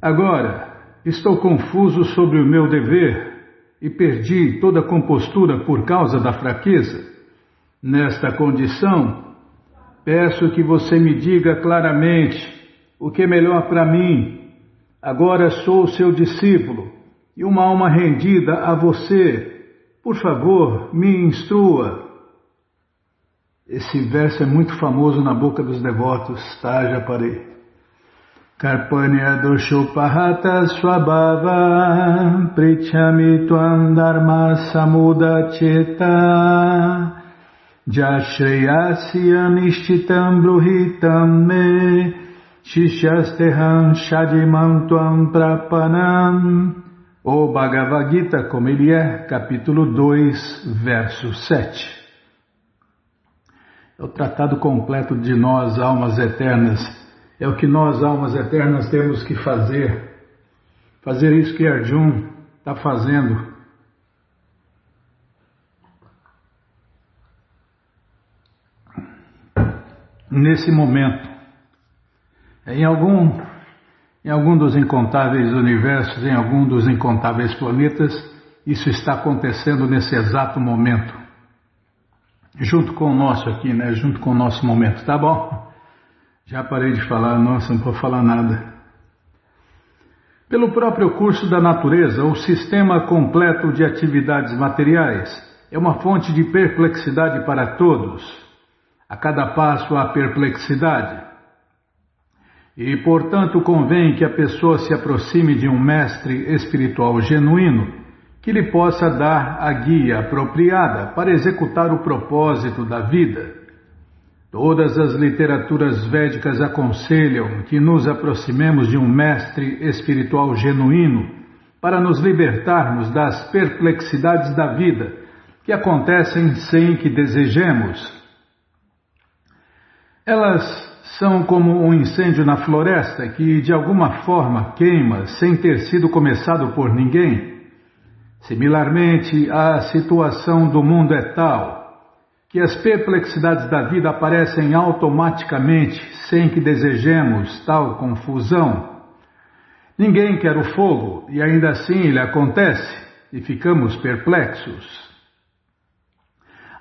Agora, estou confuso sobre o meu dever e perdi toda a compostura por causa da fraqueza. Nesta condição, peço que você me diga claramente o que é melhor para mim. Agora sou seu discípulo e uma alma rendida a você. Por favor, me instrua. Esse verso é muito famoso na boca dos devotos, tá? Já parei. Karpanya doshopahata swabhava prichami tvam dharma samudacheta jashreyasya nishchitam bruhitam me shishyasteham shadimam tvam prapanam. O Bhagavad Gita, como ele é, capítulo 2, verso 7. É o tratado completo de nós, almas eternas. É o que nós, almas eternas, temos que fazer. Fazer isso que Arjuna está fazendo. Nesse momento. Em algum dos incontáveis universos, em algum dos incontáveis planetas, isso está acontecendo nesse exato momento. Junto com o nosso aqui, né? Junto com o nosso momento, tá bom? Já parei de falar, nossa, não vou falar nada. Pelo próprio curso da natureza, o sistema completo de atividades materiais é uma fonte de perplexidade para todos. A cada passo há perplexidade. E, portanto, convém que a pessoa se aproxime de um mestre espiritual genuíno que lhe possa dar a guia apropriada para executar o propósito da vida. Todas as literaturas védicas aconselham que nos aproximemos de um mestre espiritual genuíno para nos libertarmos das perplexidades da vida que acontecem sem que desejemos. Elas são como um incêndio na floresta que de alguma forma queima sem ter sido começado por ninguém. Similarmente, a situação do mundo é tal que as perplexidades da vida aparecem automaticamente, sem que desejemos tal confusão. Ninguém quer o fogo, e ainda assim ele acontece, e ficamos perplexos.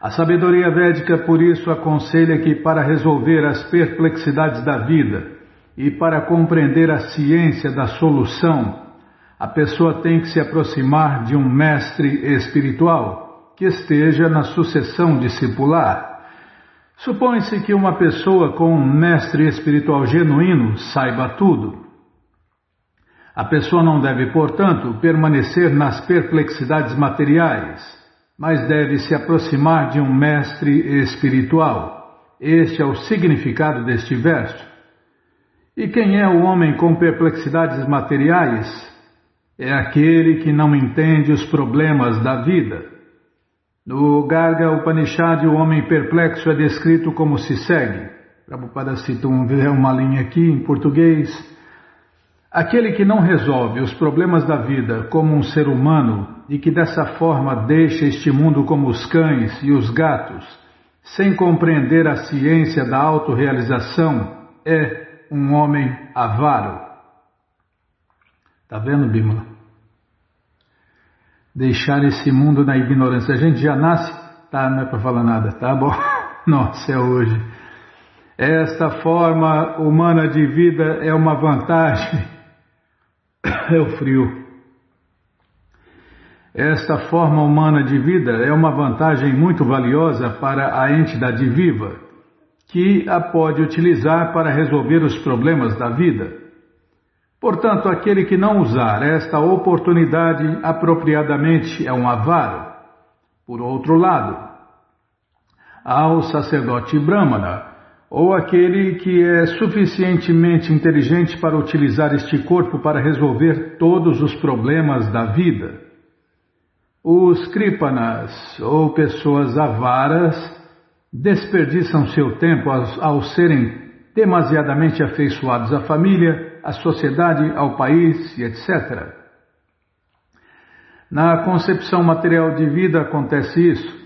A sabedoria védica, por isso, aconselha que para resolver as perplexidades da vida e para compreender a ciência da solução, a pessoa tem que se aproximar de um mestre espiritual que esteja na sucessão discipular. Supõe-se que uma pessoa com um mestre espiritual genuíno saiba tudo. A pessoa não deve, portanto, permanecer nas perplexidades materiais, mas deve se aproximar de um mestre espiritual. Este é o significado deste verso. E quem é o homem com perplexidades materiais? É aquele que não entende os problemas da vida. No Garga Upanishad, o homem perplexo é descrito como se segue. Prabhupada cita uma linha aqui em português. Aquele que não resolve os problemas da vida como um ser humano e que dessa forma deixa este mundo como os cães e os gatos, sem compreender a ciência da autorrealização, é um homem avaro. Tá vendo, Bímola? Deixar esse mundo na ignorância. A gente já nasce, tá, não é para falar nada, tá bom? Nossa, é hoje. Esta forma humana de vida é uma vantagem. É o frio. Esta forma humana de vida é uma vantagem muito valiosa para a entidade viva, que a pode utilizar para resolver os problemas da vida. Portanto, aquele que não usar esta oportunidade apropriadamente é um avaro. Por outro lado, há o sacerdote Brahmana, ou aquele que é suficientemente inteligente para utilizar este corpo para resolver todos os problemas da vida. Os Kripanas, ou pessoas avaras, desperdiçam seu tempo ao serem demasiadamente afeiçoados à família, à sociedade, ao país e etc. Na concepção material de vida acontece isso.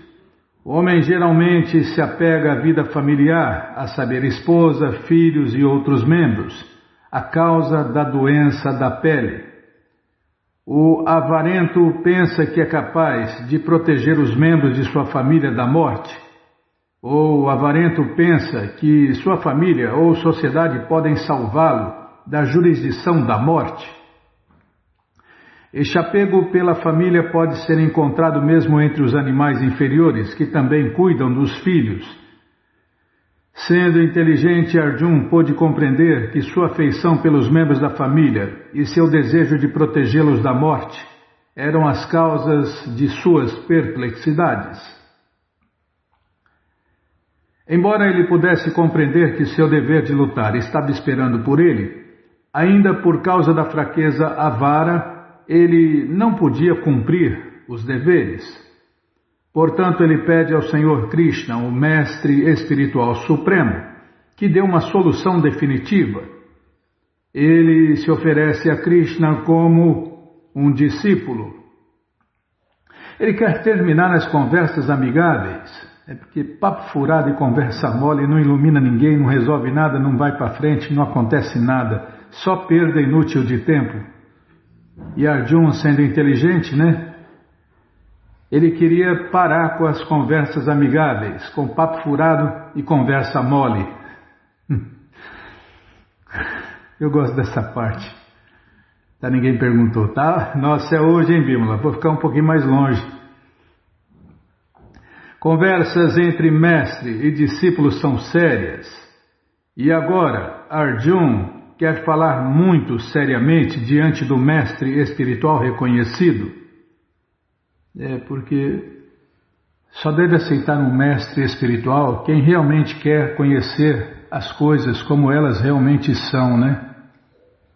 O homem geralmente se apega à vida familiar, a saber, esposa, filhos e outros membros, a causa da doença da pele. O avarento pensa que é capaz de proteger os membros de sua família da morte. Ou o avarento pensa que sua família ou sociedade podem salvá-lo da jurisdição da morte. Este apego pela família pode ser encontrado mesmo entre os animais inferiores, que também cuidam dos filhos. Sendo inteligente, Arjuna pôde compreender que sua afeição pelos membros da família e seu desejo de protegê-los da morte eram as causas de suas perplexidades. Embora ele pudesse compreender que seu dever de lutar estava esperando por ele, ainda por causa da fraqueza avara, ele não podia cumprir os deveres. Portanto, ele pede ao Senhor Krishna, o Mestre Espiritual Supremo, que dê uma solução definitiva. Ele se oferece a Krishna como um discípulo. Ele quer terminar as conversas amigáveis. É porque papo furado e conversa mole não ilumina ninguém, não resolve nada, não vai para frente, não acontece nada. Só perda inútil de tempo. E Arjuna, sendo inteligente, ele queria parar com as conversas amigáveis, com papo furado e conversa mole. Eu gosto dessa parte. Ninguém perguntou, tá? Nossa, é hoje, hein, Bímola? Vou ficar um pouquinho mais longe. Conversas entre mestre e discípulo são sérias. E agora, Arjuna quer falar muito seriamente diante do mestre espiritual reconhecido. Porque só deve aceitar um mestre espiritual quem realmente quer conhecer as coisas como elas realmente são,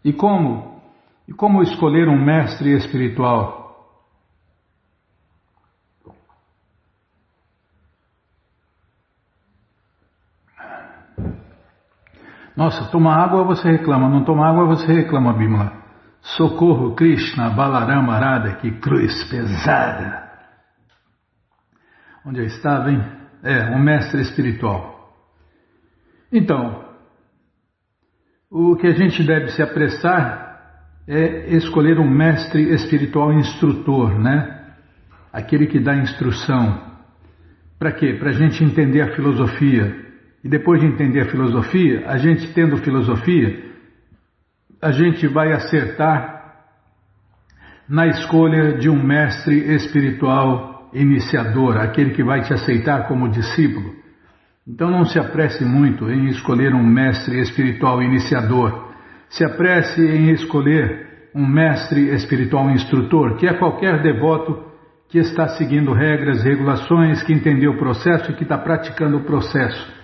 E como escolher um mestre espiritual? Nossa, toma água você reclama, não toma água você reclama, Bímola. Socorro, Krishna, Balarama, Arada, que cruz pesada. Onde eu estava, hein? Um mestre espiritual. Então, o que a gente deve se apressar é escolher um mestre espiritual instrutor, Aquele que dá instrução. Para quê? Para a gente entender a filosofia. E depois de entender a filosofia, a gente tendo filosofia, a gente vai acertar na escolha de um mestre espiritual iniciador, aquele que vai te aceitar como discípulo. Então não se apresse muito em escolher um mestre espiritual iniciador. Se apresse em escolher um mestre espiritual instrutor, que é qualquer devoto que está seguindo regras, regulações, que entendeu o processo e que está praticando o processo.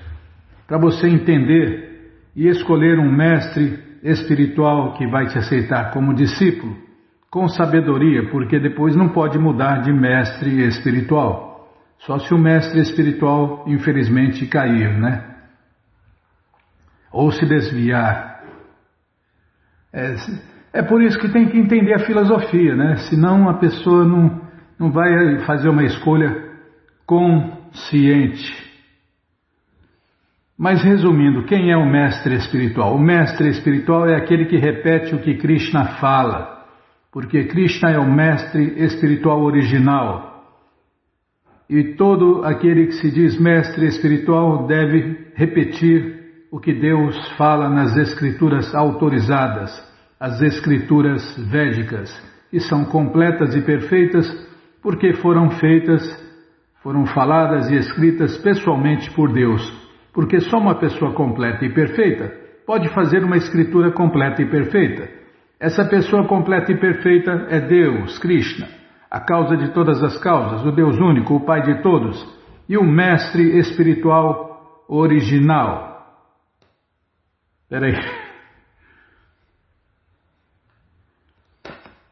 Para você entender e escolher um mestre espiritual que vai te aceitar como discípulo, com sabedoria, porque depois não pode mudar de mestre espiritual. Só se o mestre espiritual, infelizmente, cair, Ou se desviar. É por isso que tem que entender a filosofia, Senão a pessoa não vai fazer uma escolha consciente. Mas resumindo, quem é o mestre espiritual? O mestre espiritual é aquele que repete o que Krishna fala, porque Krishna é o mestre espiritual original. E todo aquele que se diz mestre espiritual deve repetir o que Deus fala nas escrituras autorizadas, as escrituras védicas, que são completas e perfeitas porque foram faladas e escritas pessoalmente por Deus. Porque só uma pessoa completa e perfeita pode fazer uma escritura completa e perfeita. Essa pessoa completa e perfeita é Deus, Krishna, a causa de todas as causas, o Deus único, o Pai de todos, e o Mestre espiritual original. Espera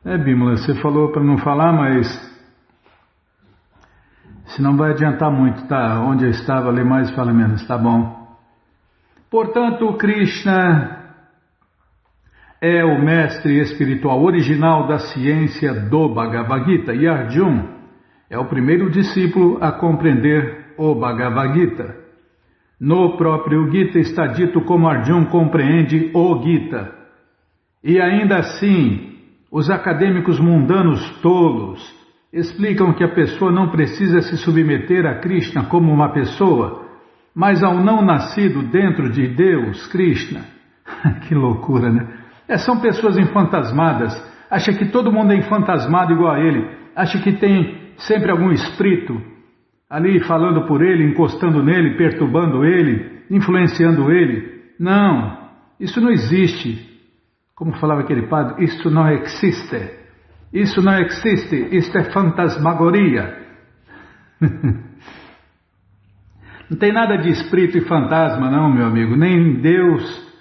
aí. Bímola, você falou para não falar, mas senão vai adiantar muito, tá? Onde eu estava, lê mais e fala menos, tá bom? Portanto, Krishna é o mestre espiritual original da ciência do Bhagavad Gita e Arjuna é o primeiro discípulo a compreender o Bhagavad Gita. No próprio Gita está dito como Arjuna compreende o Gita. E ainda assim, os acadêmicos mundanos tolos explicam que a pessoa não precisa se submeter a Krishna como uma pessoa, mas ao não nascido dentro de Deus, Krishna. Que loucura, né? São pessoas enfantasmadas, acha que todo mundo é enfantasmado igual a ele, acha que tem sempre algum espírito ali falando por ele, encostando nele, perturbando ele, influenciando ele. Não, isso não existe. Como falava aquele padre, isso não existe. Isso não existe, isto é fantasmagoria. Não tem nada de espírito e fantasma não, meu amigo, nem Deus,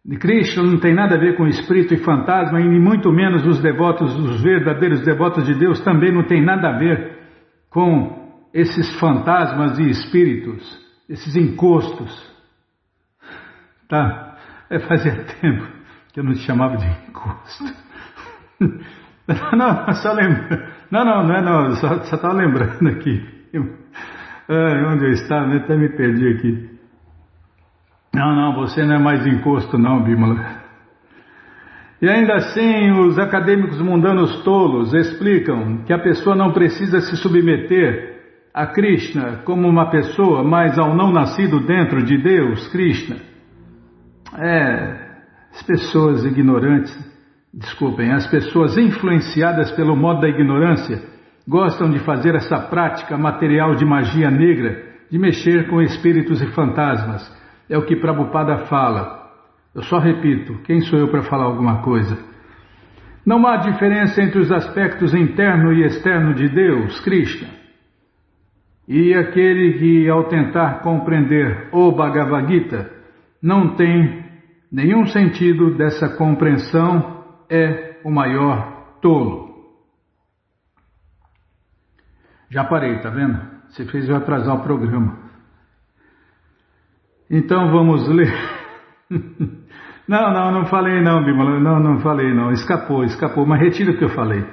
de Krishna não tem nada a ver com espírito e fantasma, e muito menos os devotos, os verdadeiros devotos de Deus também não tem nada a ver com esses fantasmas e espíritos, esses encostos. Tá? Fazia tempo que eu não te chamava de encosto. Não, só lembra. Não, só estava lembrando aqui. Onde eu estava, até me perdi aqui. Não, você não é mais encosto não, Bimala. E ainda assim, os acadêmicos mundanos tolos explicam que a pessoa não precisa se submeter a Krishna como uma pessoa, mas ao não nascido dentro de Deus, Krishna. As pessoas ignorantes, desculpem, as pessoas influenciadas pelo modo da ignorância gostam de fazer essa prática material de magia negra, de mexer com espíritos e fantasmas. É o que Prabhupada fala. Eu só repito, quem sou eu para falar alguma coisa? Não há diferença entre os aspectos interno e externo de Deus, Krishna. E aquele que, ao tentar compreender o Bhagavad Gita, não tem nenhum sentido dessa compreensão, é o maior tolo. Já parei, tá vendo? Você fez eu atrasar o programa. Então vamos ler. Não falei não, Bimala. Não falei não. Escapou. Mas retira o que eu falei.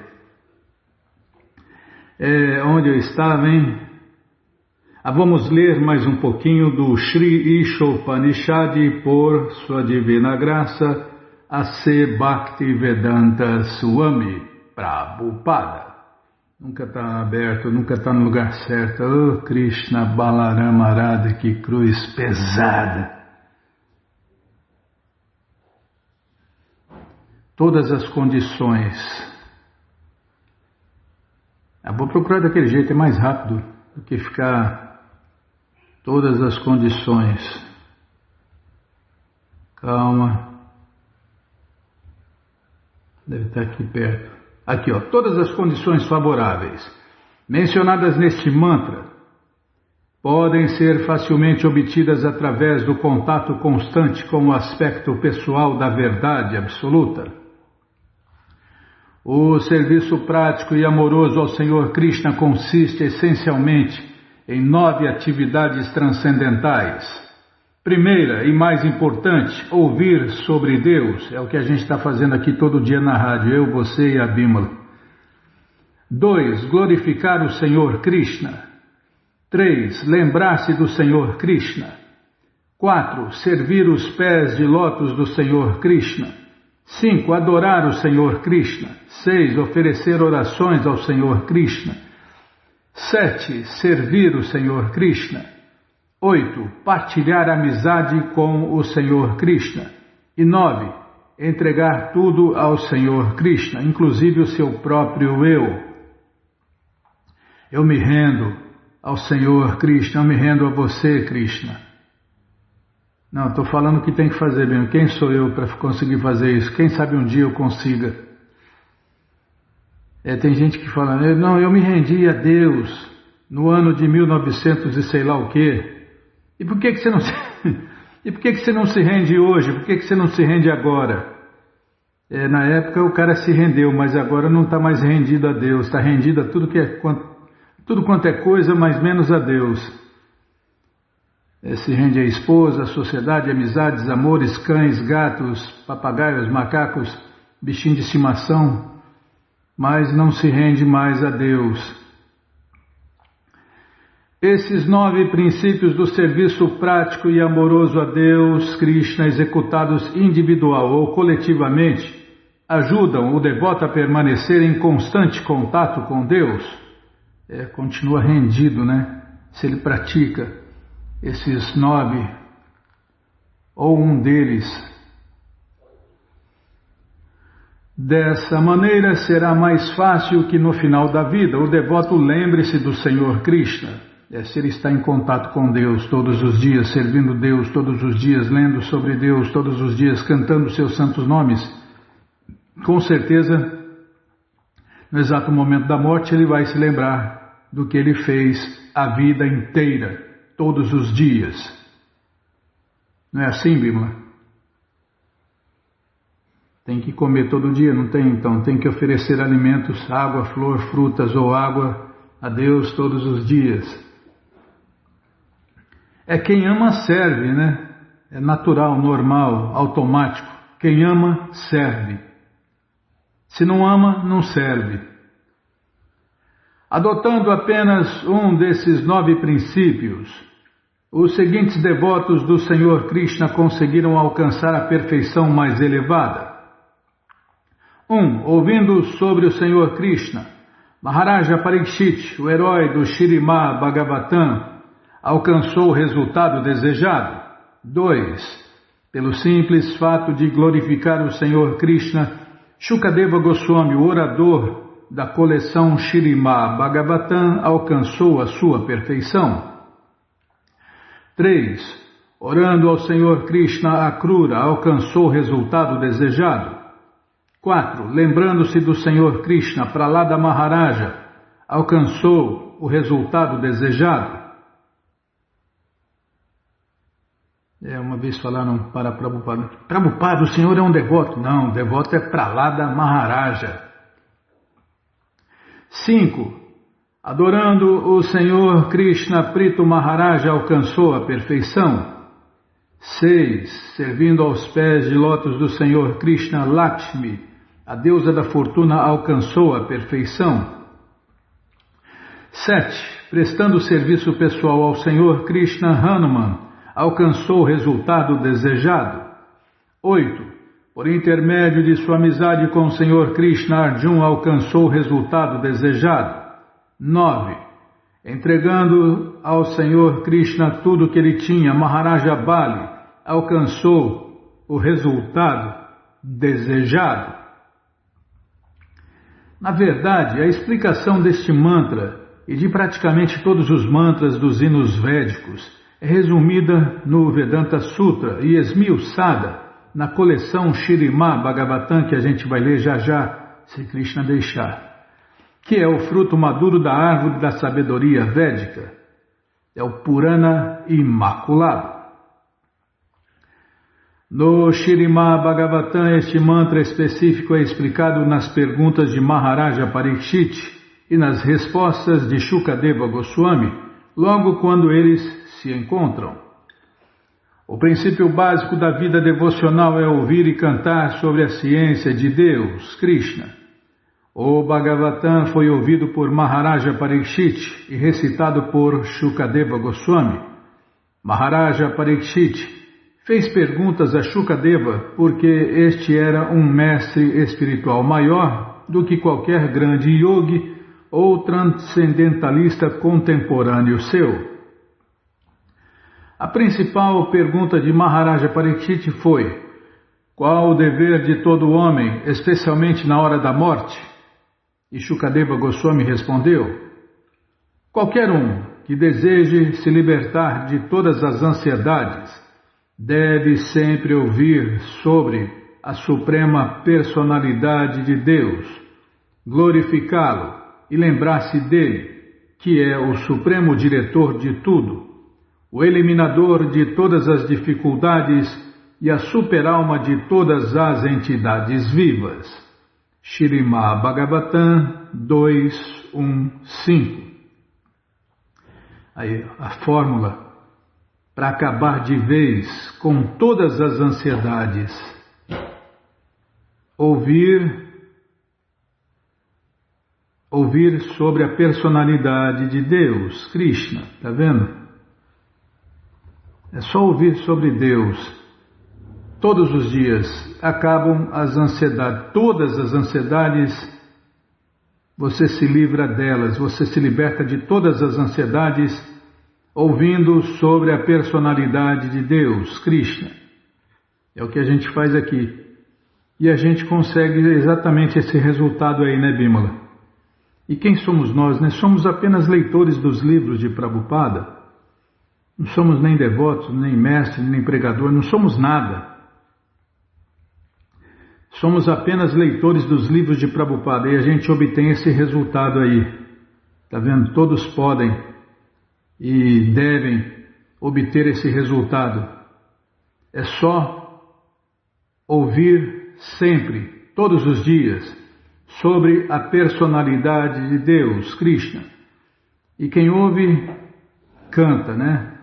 Onde eu estava, hein? Vamos ler mais um pouquinho do Sri Ishopanishad por sua divina graça, A.C. Bhaktivedanta Swami Prabhupada. Nunca está aberto, nunca está no lugar certo. Oh, Krishna Balarama Arada, que cruz pesada. Todas as condições. Vou procurar daquele jeito, é mais rápido do que ficar. Todas as condições. Calma. Deve estar aqui perto. Aqui, ó, todas as condições favoráveis mencionadas neste mantra podem ser facilmente obtidas através do contato constante com o aspecto pessoal da verdade absoluta. O serviço prático e amoroso ao Senhor Krishna consiste essencialmente em 9 atividades transcendentais. Primeira e mais importante, ouvir sobre Deus, é o que a gente está fazendo aqui todo dia na rádio, eu, você e a Bimala. 2. Glorificar o Senhor Krishna. 3. Lembrar-se do Senhor Krishna. 4. Servir os pés de lótus do Senhor Krishna. 5. Adorar o Senhor Krishna. 6. Oferecer orações ao Senhor Krishna. 7. Servir o Senhor Krishna. 8. Partilhar amizade com o Senhor Krishna. E 9. Entregar tudo ao Senhor Krishna, inclusive o seu próprio eu. Eu me rendo ao Senhor Krishna, eu me rendo a você, Krishna. Não, estou falando o que tem que fazer mesmo. Quem sou eu para conseguir fazer isso? Quem sabe um dia eu consiga. Tem gente que fala, não, eu me rendi a Deus no ano de 1900 e sei lá o quê. E por que você não se... E por que você não se rende hoje? Por que você não se rende agora? Na época o cara se rendeu, mas agora não está mais rendido a Deus. Está rendido a tudo quanto é coisa, mas menos a Deus. Se rende à esposa, à sociedade, amizades, amores, cães, gatos, papagaios, macacos, bichinho de estimação, mas não se rende mais a Deus. Esses 9 princípios do serviço prático e amoroso a Deus, Krishna, executados individual ou coletivamente, ajudam o devoto a permanecer em constante contato com Deus, continua rendido, né? Se ele pratica esses 9 ou um deles. Dessa maneira será mais fácil que no final da vida o devoto lembre-se do Senhor Krishna. Se ele está em contato com Deus todos os dias, servindo Deus todos os dias, lendo sobre Deus todos os dias, cantando seus santos nomes, com certeza, no exato momento da morte, ele vai se lembrar do que ele fez a vida inteira, todos os dias. Não é assim, Bíblia? Tem que comer todo dia, não tem? Então, tem que oferecer alimentos, água, flor, frutas ou água a Deus todos os dias. Quem ama serve, né? É natural, normal, automático. Quem ama, serve. Se não ama, não serve. Adotando apenas um desses 9 princípios, os seguintes devotos do Senhor Krishna conseguiram alcançar a perfeição mais elevada. 1. Ouvindo sobre o Senhor Krishna, Maharaja Parikshit, o herói do Śrīmad Bhagavatam, alcançou o resultado desejado. 2. Pelo simples fato de glorificar o Senhor Krishna, Shukadeva Goswami, o orador da coleção Śrīmad Bhagavatam, alcançou a sua perfeição. 3. Orando ao Senhor Krishna, Akrura alcançou o resultado desejado. 4. Lembrando-se do Senhor Krishna, Prahlada Maharaja, alcançou o resultado desejado. Uma vez falaram para Prabhupada: Prabhupada, o senhor é um devoto. Não, o devoto é Prahlada Maharaja. 5. Adorando o Senhor Krishna, Prito Maharaja alcançou a perfeição. 6. Servindo aos pés de lótus do Senhor Krishna, Lakshmi, a deusa da fortuna, alcançou a perfeição. 7. Prestando serviço pessoal ao Senhor Krishna, Hanuman alcançou o resultado desejado. 8. Por intermédio de sua amizade com o Senhor Krishna, Arjuna alcançou o resultado desejado. 9. Entregando ao Senhor Krishna tudo o que ele tinha, Maharaja Bali alcançou o resultado desejado. Na verdade, a explicação deste mantra e de praticamente todos os mantras dos hinos védicos é resumida no Vedanta Sutra e esmiuçada na coleção Śrīmad Bhagavatam, que a gente vai ler já já, se Krishna deixar, que é o fruto maduro da árvore da sabedoria védica. É o Purana Imaculado. No Śrīmad Bhagavatam, este mantra específico é explicado nas perguntas de Maharaja Parikshit e nas respostas de Shukadeva Goswami, logo quando eles se encontram. O princípio básico da vida devocional é ouvir e cantar sobre a ciência de Deus, Krishna. O Bhagavatam foi ouvido por Maharaja Parikshit e recitado por Shukadeva Goswami. Maharaja Parikshit fez perguntas a Shukadeva porque este era um mestre espiritual maior do que qualquer grande yogi ou transcendentalista contemporâneo seu. A principal pergunta de Maharaja Parikshit foi: qual o dever de todo homem, especialmente na hora da morte? E Shukadeva Goswami respondeu: qualquer um que deseje se libertar de todas as ansiedades deve sempre ouvir sobre a suprema personalidade de Deus, glorificá-lo e lembrar-se dele, que é o supremo diretor de tudo, o eliminador de todas as dificuldades e a superalma de todas as entidades vivas. Śrīmad Bhagavatam 2.1.5. Aí a fórmula para acabar de vez com todas as ansiedades. Ouvir sobre a personalidade de Deus, Krishna, está vendo? É só ouvir sobre Deus. todos os dias, acabam as ansiedades. Todas as ansiedades, você se livra delas, você se liberta de todas as ansiedades, ouvindo sobre a personalidade de Deus, Krishna. É o que a gente faz aqui. E a gente consegue exatamente esse resultado aí, né, Bimala? E quem somos nós, né? Somos apenas leitores dos livros de Prabhupada. Não somos nem devotos, nem mestre, nem pregador, não somos nada. Somos apenas leitores dos livros de Prabhupada e a gente obtém esse resultado aí. Tá vendo? Todos podem e devem obter esse resultado. É só ouvir sempre, todos os dias, sobre a personalidade de Deus, Krishna. E quem ouve, canta, né?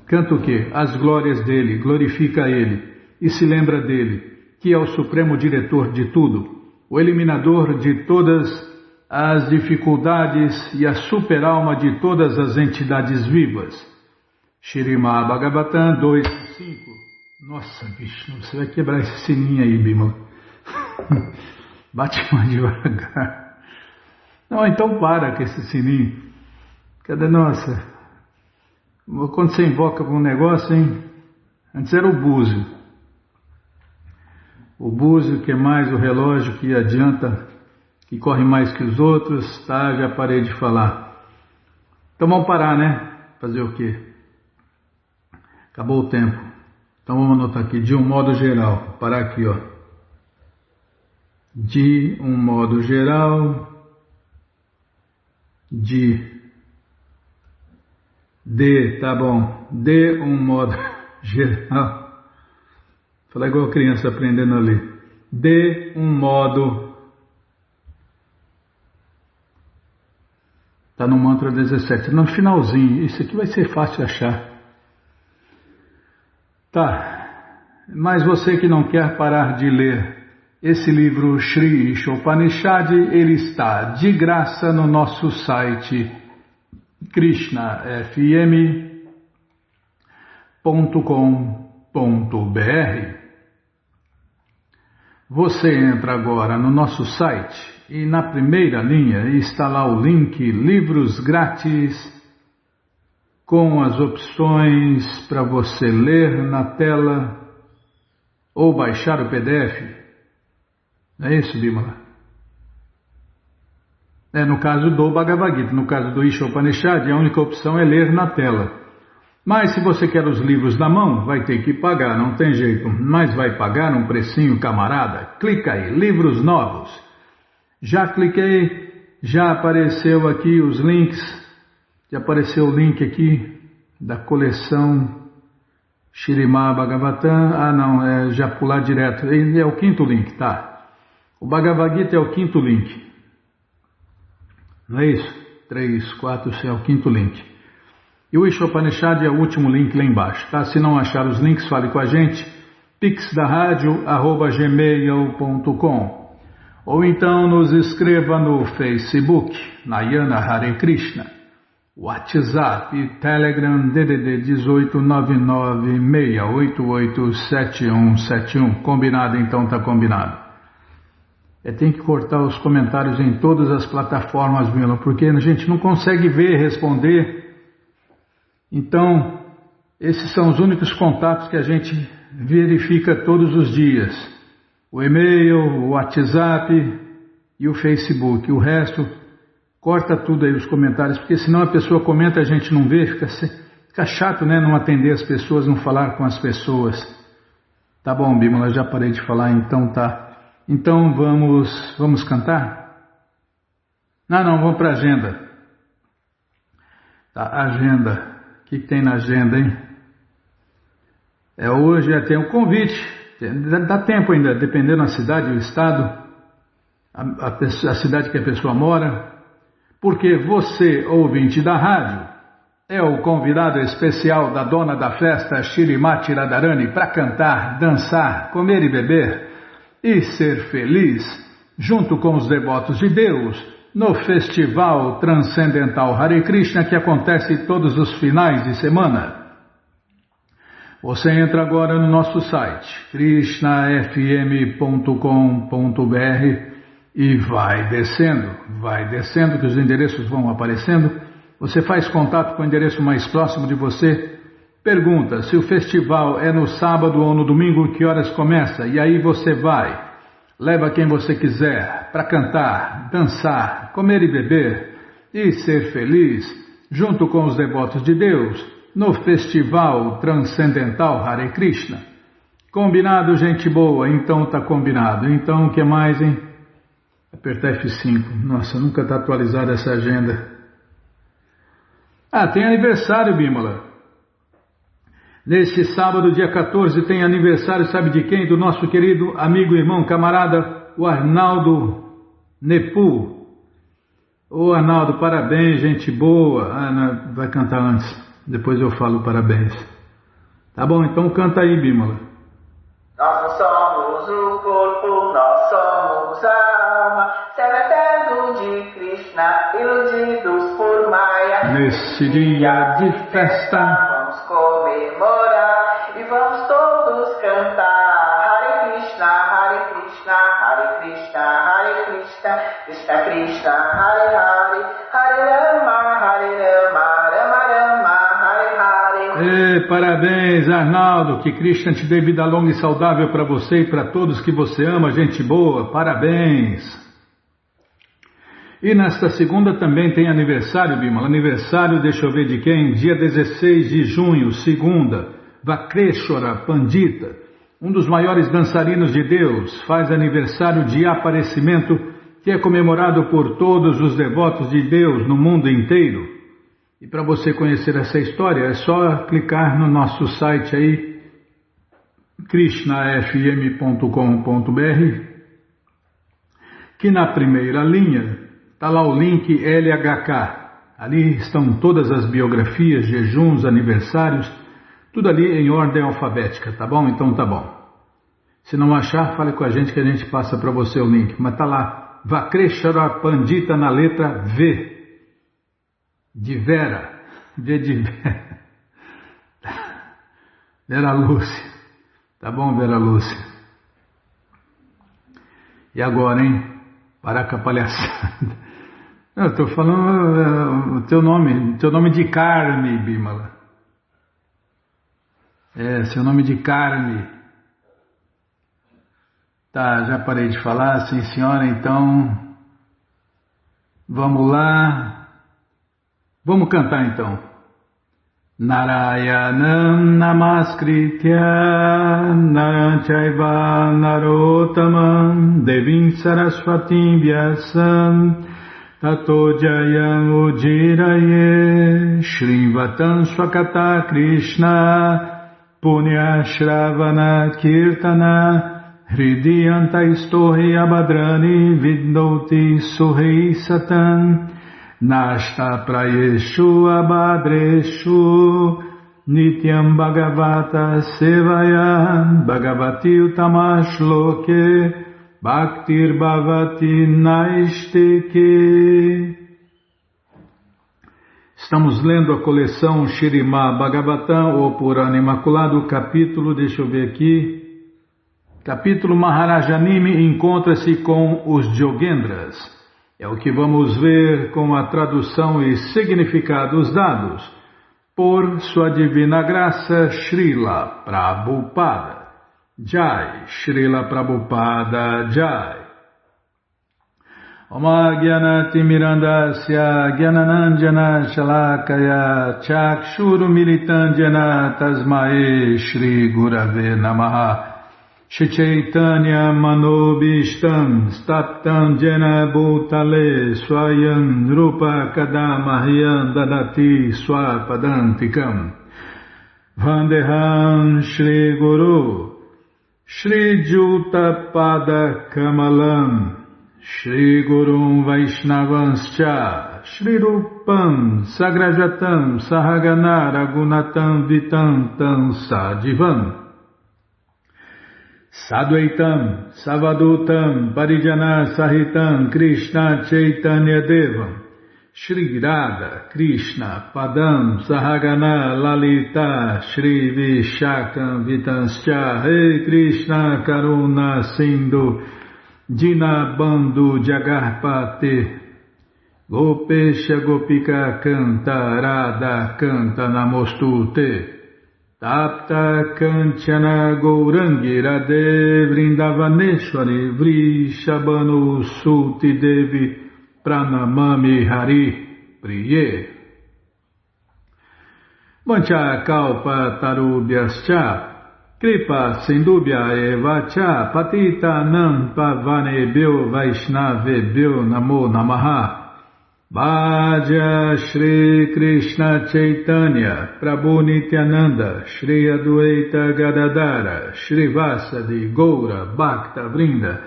Canta o quê? As glórias dele, glorifica ele e se lembra dele, que é o supremo diretor de tudo, o eliminador de todas as dificuldades e a super-alma de todas as entidades vivas. Śrīmad Bhagavatam 2.5. Nossa, bicho, você vai quebrar esse sininho aí, Bimala. Bate mais devagar. Não, então para com esse sininho. Cadê? Nossa. Quando você invoca um negócio, hein? Antes era o búzio. O búzio que é mais o relógio que adianta, que corre mais que os outros, tá? Já parei de falar. Então vamos parar, né? Fazer o quê? Acabou o tempo. Então vamos anotar aqui, de um modo geral. Parar aqui, ó. De um modo geral. Tá bom. De um modo geral. Falar igual criança aprendendo a ler. De um modo. Está no mantra 17. No finalzinho. Isso aqui vai ser fácil de achar. Tá. Mas você que não quer parar de ler esse livro Shri Ishopanishad, ele está de graça no nosso site krishnafm.com.br. Você entra agora no nosso site e na primeira linha está lá o link Livros Grátis, com as opções para você ler na tela ou baixar o PDF. É isso, Bimala? No caso do Bhagavad Gita, no caso do Ishopanishad, a única opção é ler na tela. Mas se você quer os livros na mão, vai ter que pagar, não tem jeito. Mas vai pagar um precinho, camarada. Clica aí, livros novos. Já cliquei, já apareceu aqui os links. Já apareceu o link aqui da coleção Śrīmad Bhagavatam. Não, já pular direto. É o quinto link, tá? O Bhagavad Gita é o quinto link. Não é isso? 3, 4, é o quinto link. E o Ishopanishad é o último link lá embaixo, tá? Se não achar os links, fale com a gente, pixdaradio@gmail.com, ou então nos escreva no Facebook, Nayana Hare Krishna, WhatsApp e Telegram DDD 18996887171. Combinado? Então tá combinado. Tem que cortar os comentários em todas as plataformas, Mila, porque a gente não consegue ver e responder. Então, esses são os únicos contatos que a gente verifica todos os dias. O e-mail, o WhatsApp e o Facebook. O resto, corta tudo aí os comentários, porque senão a pessoa comenta e a gente não vê, fica chato, né? Não atender as pessoas, não falar com as pessoas. Tá bom, Bimala, já parei de falar, então tá. Então vamos cantar? Não, vamos para a agenda. Tá, agenda. O que tem na agenda, hein? Hoje tem um convite, dá tempo ainda, dependendo da cidade, o estado, a cidade que a pessoa mora, porque você, ouvinte da rádio, é o convidado especial da dona da festa, Shrimati Radharani, para cantar, dançar, comer e beber e ser feliz, junto com os devotos de Deus, no Festival Transcendental Hare Krishna, que acontece todos os finais de semana. Você entra agora no nosso site, krishnafm.com.br e vai descendo que os endereços vão aparecendo. Você faz contato com o endereço mais próximo de você, pergunta se o festival é no sábado ou no domingo, que horas começa, e aí você vai. Leva quem você quiser para cantar, dançar, comer e beber e ser feliz junto com os devotos de Deus no Festival Transcendental Hare Krishna. Combinado, gente boa? Então tá combinado. Então o que mais, hein? Apertar F5. Nossa, nunca tá atualizada essa agenda. Ah, tem aniversário, Bímola. Neste sábado, dia 14, tem aniversário, sabe de quem? Do nosso querido amigo, irmão, camarada, o Arnaldo Nepu. Ô Arnaldo, parabéns, gente boa. Ah, não, vai cantar antes, depois eu falo parabéns. Tá bom, então canta aí, Bímola. Nós não somos o corpo, nós somos a alma, ser eterno de Krishna, iludidos por Maya. Nesse dia de festa, vamos comemorar e vamos todos cantar Hare Krishna, Hare Krishna, Hare Krishna, Hare Krishna, Krishna Krishna, Hare Hare, Hare Rama, Hare Rama, Rama Rama, Hare Hare. Parabéns, Arnaldo, que Krishna te dê vida longa e saudável para você e para todos que você ama, gente boa, parabéns. E nesta segunda também tem aniversário, Bimala. Aniversário, deixa eu ver de quem? Dia 16 de junho, segunda. Vakreshwara Pandita, um dos maiores dançarinos de Deus, faz aniversário de aparecimento, que é comemorado por todos os devotos de Deus no mundo inteiro. E para você conhecer essa história, é só clicar no nosso site aí, krishnafm.com.br, que na primeira linha está lá o link LHK. Ali estão todas as biografias, jejuns, aniversários, tudo ali em ordem alfabética, tá bom? Então tá bom. Se não achar, fale com a gente que a gente passa para você o link. Mas tá lá, Vakreshwara Pandita na letra V. De Vera. V de Vera. Vera Lúcia. Tá bom, Vera Lúcia? E agora, hein? Parar com a palhaçada. Eu estou falando o teu nome de Carme, Bimala. Seu nome de Carme. Tá, já parei de falar, sim senhora, então vamos lá. Vamos cantar então. Narayanam namaskritya naranchaiva narotamam devim saraswatim vyasam tato jayam ujiraye shrivatam swakata krishna punya shravana kirtana hridiyanta istohi abadrani vidnoti suhei satan Nashta prayeshu abhadreshu nityam bhagavata sevaya bhagavati utamash loke bhaktir bhavati naisteke. Estamos lendo a coleção Shrimad Bhagavatam, ou Purana Imaculado, capítulo, deixa eu ver aqui, capítulo Maharajanimi encontra-se com os Yogendras. É o que vamos ver com a tradução e significados dados por Sua Divina Graça Srila Prabhupada. Jai, Srila Prabhupada Jai. Oma Gyanati Mirandasya Gyananandjana Shalakaya Chakshuru Militandjana Tasmae Shri Gurave Namaha. Shri Chaitanya Manobishtam Staptam Jena Bhutale Swayam Rupa Kadamahyam Dadati Swapadantikam Vandeham Shri Guru Shri Jutapada Kamalam Shri Gurum Vaishnavanscha Shri Rupam Sagrajatam Sahagana Ragunatam Vitam Tam Sadivam Sadvaitam, Savadutam, Parijana Sahitam, Krishna Chaitanya Devam, Shri Radha Krishna Padam Sahagana Lalita Shri Vishakam Vitanscha He Krishna Karuna Sindhu Dinabandhu Jagarpate Gopesha Gopika Canta Radha Canta Namostute Tapta Kanchana Gourangi Radhe Vrindavaneshwari Vrishabhanu Suti Devi Pranamami Hari Priye Mancha Kalpa Tarubhyascha Kripa Sindubhya Evacha Patita Nam Pavanebhyo Vaishnavebhyo Namo Namaha Bhaja Shri Krishna Chaitanya Prabhu Nityananda Shri Adwaita Gadadara Shri Vasadi Goura Bhakta Vrinda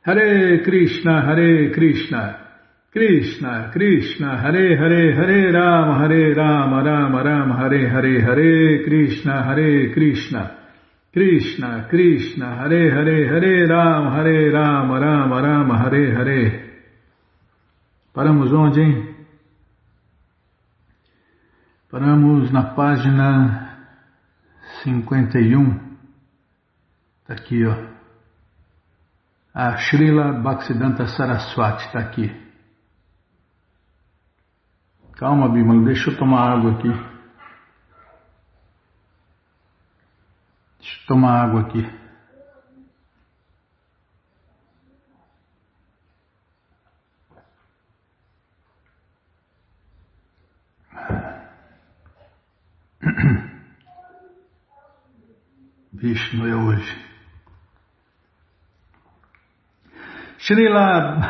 Hare Krishna Krishna Krishna Hare Hare Hare Rama Rama Rama Hare Hare Hare Krishna Krishna Krishna Hare Hare Hare Rama Rama Rama Hare Hare. Paramos onde, hein? Paramos na página 51. Está aqui, ó. A Srila Bhaktisiddhanta Saraswati está aqui. Calma, Bimala, deixa eu tomar água aqui. Deixa eu tomar água aqui. Vixe, não é hoje. Srila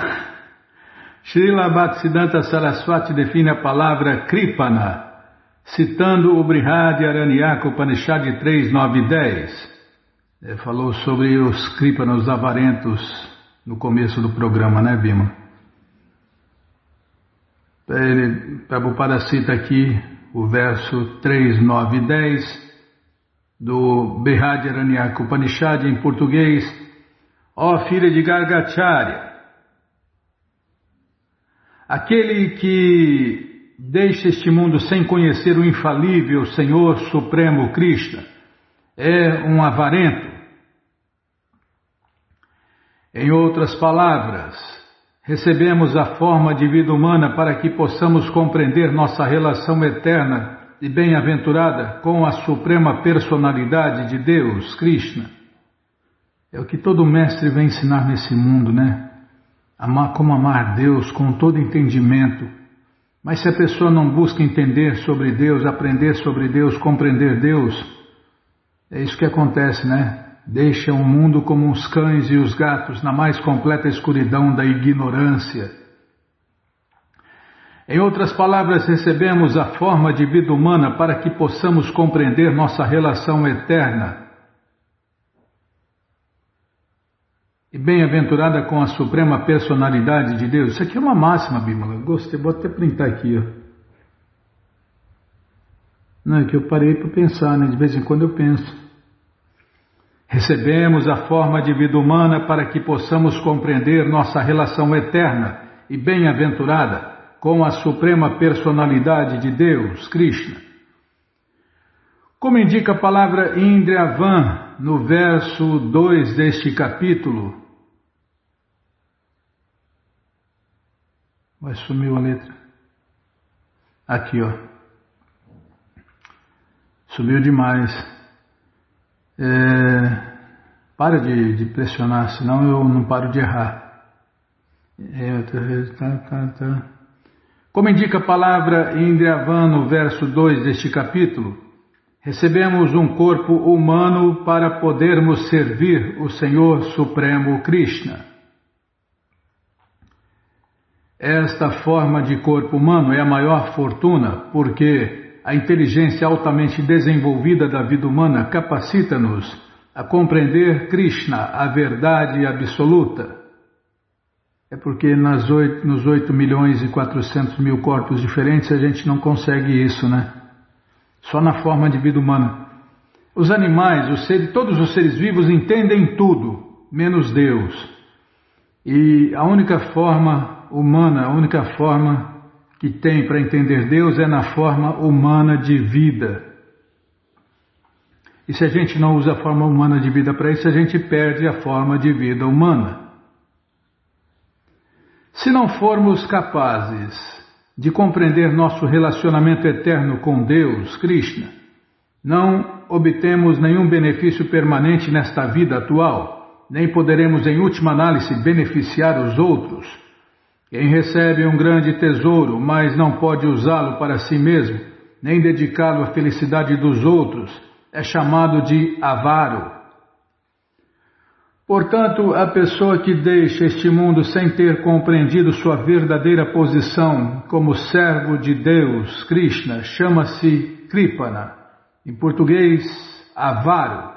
Bhaktisiddhanta Saraswati define a palavra Kripana, citando o Brihad Aranyaka Upanishad 3, 9 e 10. Ele falou sobre os Kripanas, os avarentos, no começo do programa, né, Bima? Prabhupada cita aqui o verso 3, 9 e 10 do Brihad Aranyaka Upanishad em português. Ó filha de Gargacharya, aquele que deixa este mundo sem conhecer o infalível Senhor Supremo Krishna é um avarento. Em outras palavras, recebemos a forma de vida humana para que possamos compreender nossa relação eterna e bem-aventurada com a Suprema Personalidade de Deus, Krishna. É o que todo mestre vem ensinar nesse mundo, né? Como amar Deus com todo entendimento. Mas se a pessoa não busca entender sobre Deus, aprender sobre Deus, compreender Deus, é isso que acontece, né? Deixa o mundo como os cães e os gatos na mais completa escuridão da ignorância. Em outras palavras, recebemos a forma de vida humana para que possamos compreender nossa relação eterna e bem-aventurada com a Suprema Personalidade de Deus. Isso aqui é uma máxima, Bímola. Gostei, vou até printar aqui, ó. Não, é que eu parei para pensar, né? De vez em quando eu penso. Recebemos a forma de vida humana para que possamos compreender nossa relação eterna e bem-aventurada com a Suprema Personalidade de Deus, Krishna. Como indica a palavra Indriyavan no verso 2 deste capítulo. Mas sumiu a letra. Aqui, ó. Sumiu demais. Para de pressionar, senão eu não paro de errar. Como indica a palavra Indriyavan no verso 2 deste capítulo, recebemos um corpo humano para podermos servir o Senhor Supremo Krishna. Esta forma de corpo humano é a maior fortuna, porque a inteligência altamente desenvolvida da vida humana capacita-nos a compreender Krishna, a verdade absoluta. É porque nos 8 milhões e 400 mil corpos diferentes a gente não consegue isso, né? Só na forma de vida humana. Os animais, todos os seres vivos entendem tudo, menos Deus. E a única forma humana, a única forma que tem para entender Deus é na forma humana de vida. E se a gente não usa a forma humana de vida para isso, a gente perde a forma de vida humana. Se não formos capazes de compreender nosso relacionamento eterno com Deus, Krishna, não obtemos nenhum benefício permanente nesta vida atual, nem poderemos, em última análise, beneficiar os outros. Quem recebe um grande tesouro, mas não pode usá-lo para si mesmo, nem dedicá-lo à felicidade dos outros, é chamado de avaro. Portanto, a pessoa que deixa este mundo sem ter compreendido sua verdadeira posição como servo de Deus, Krishna, chama-se Kripana, em português, avaro.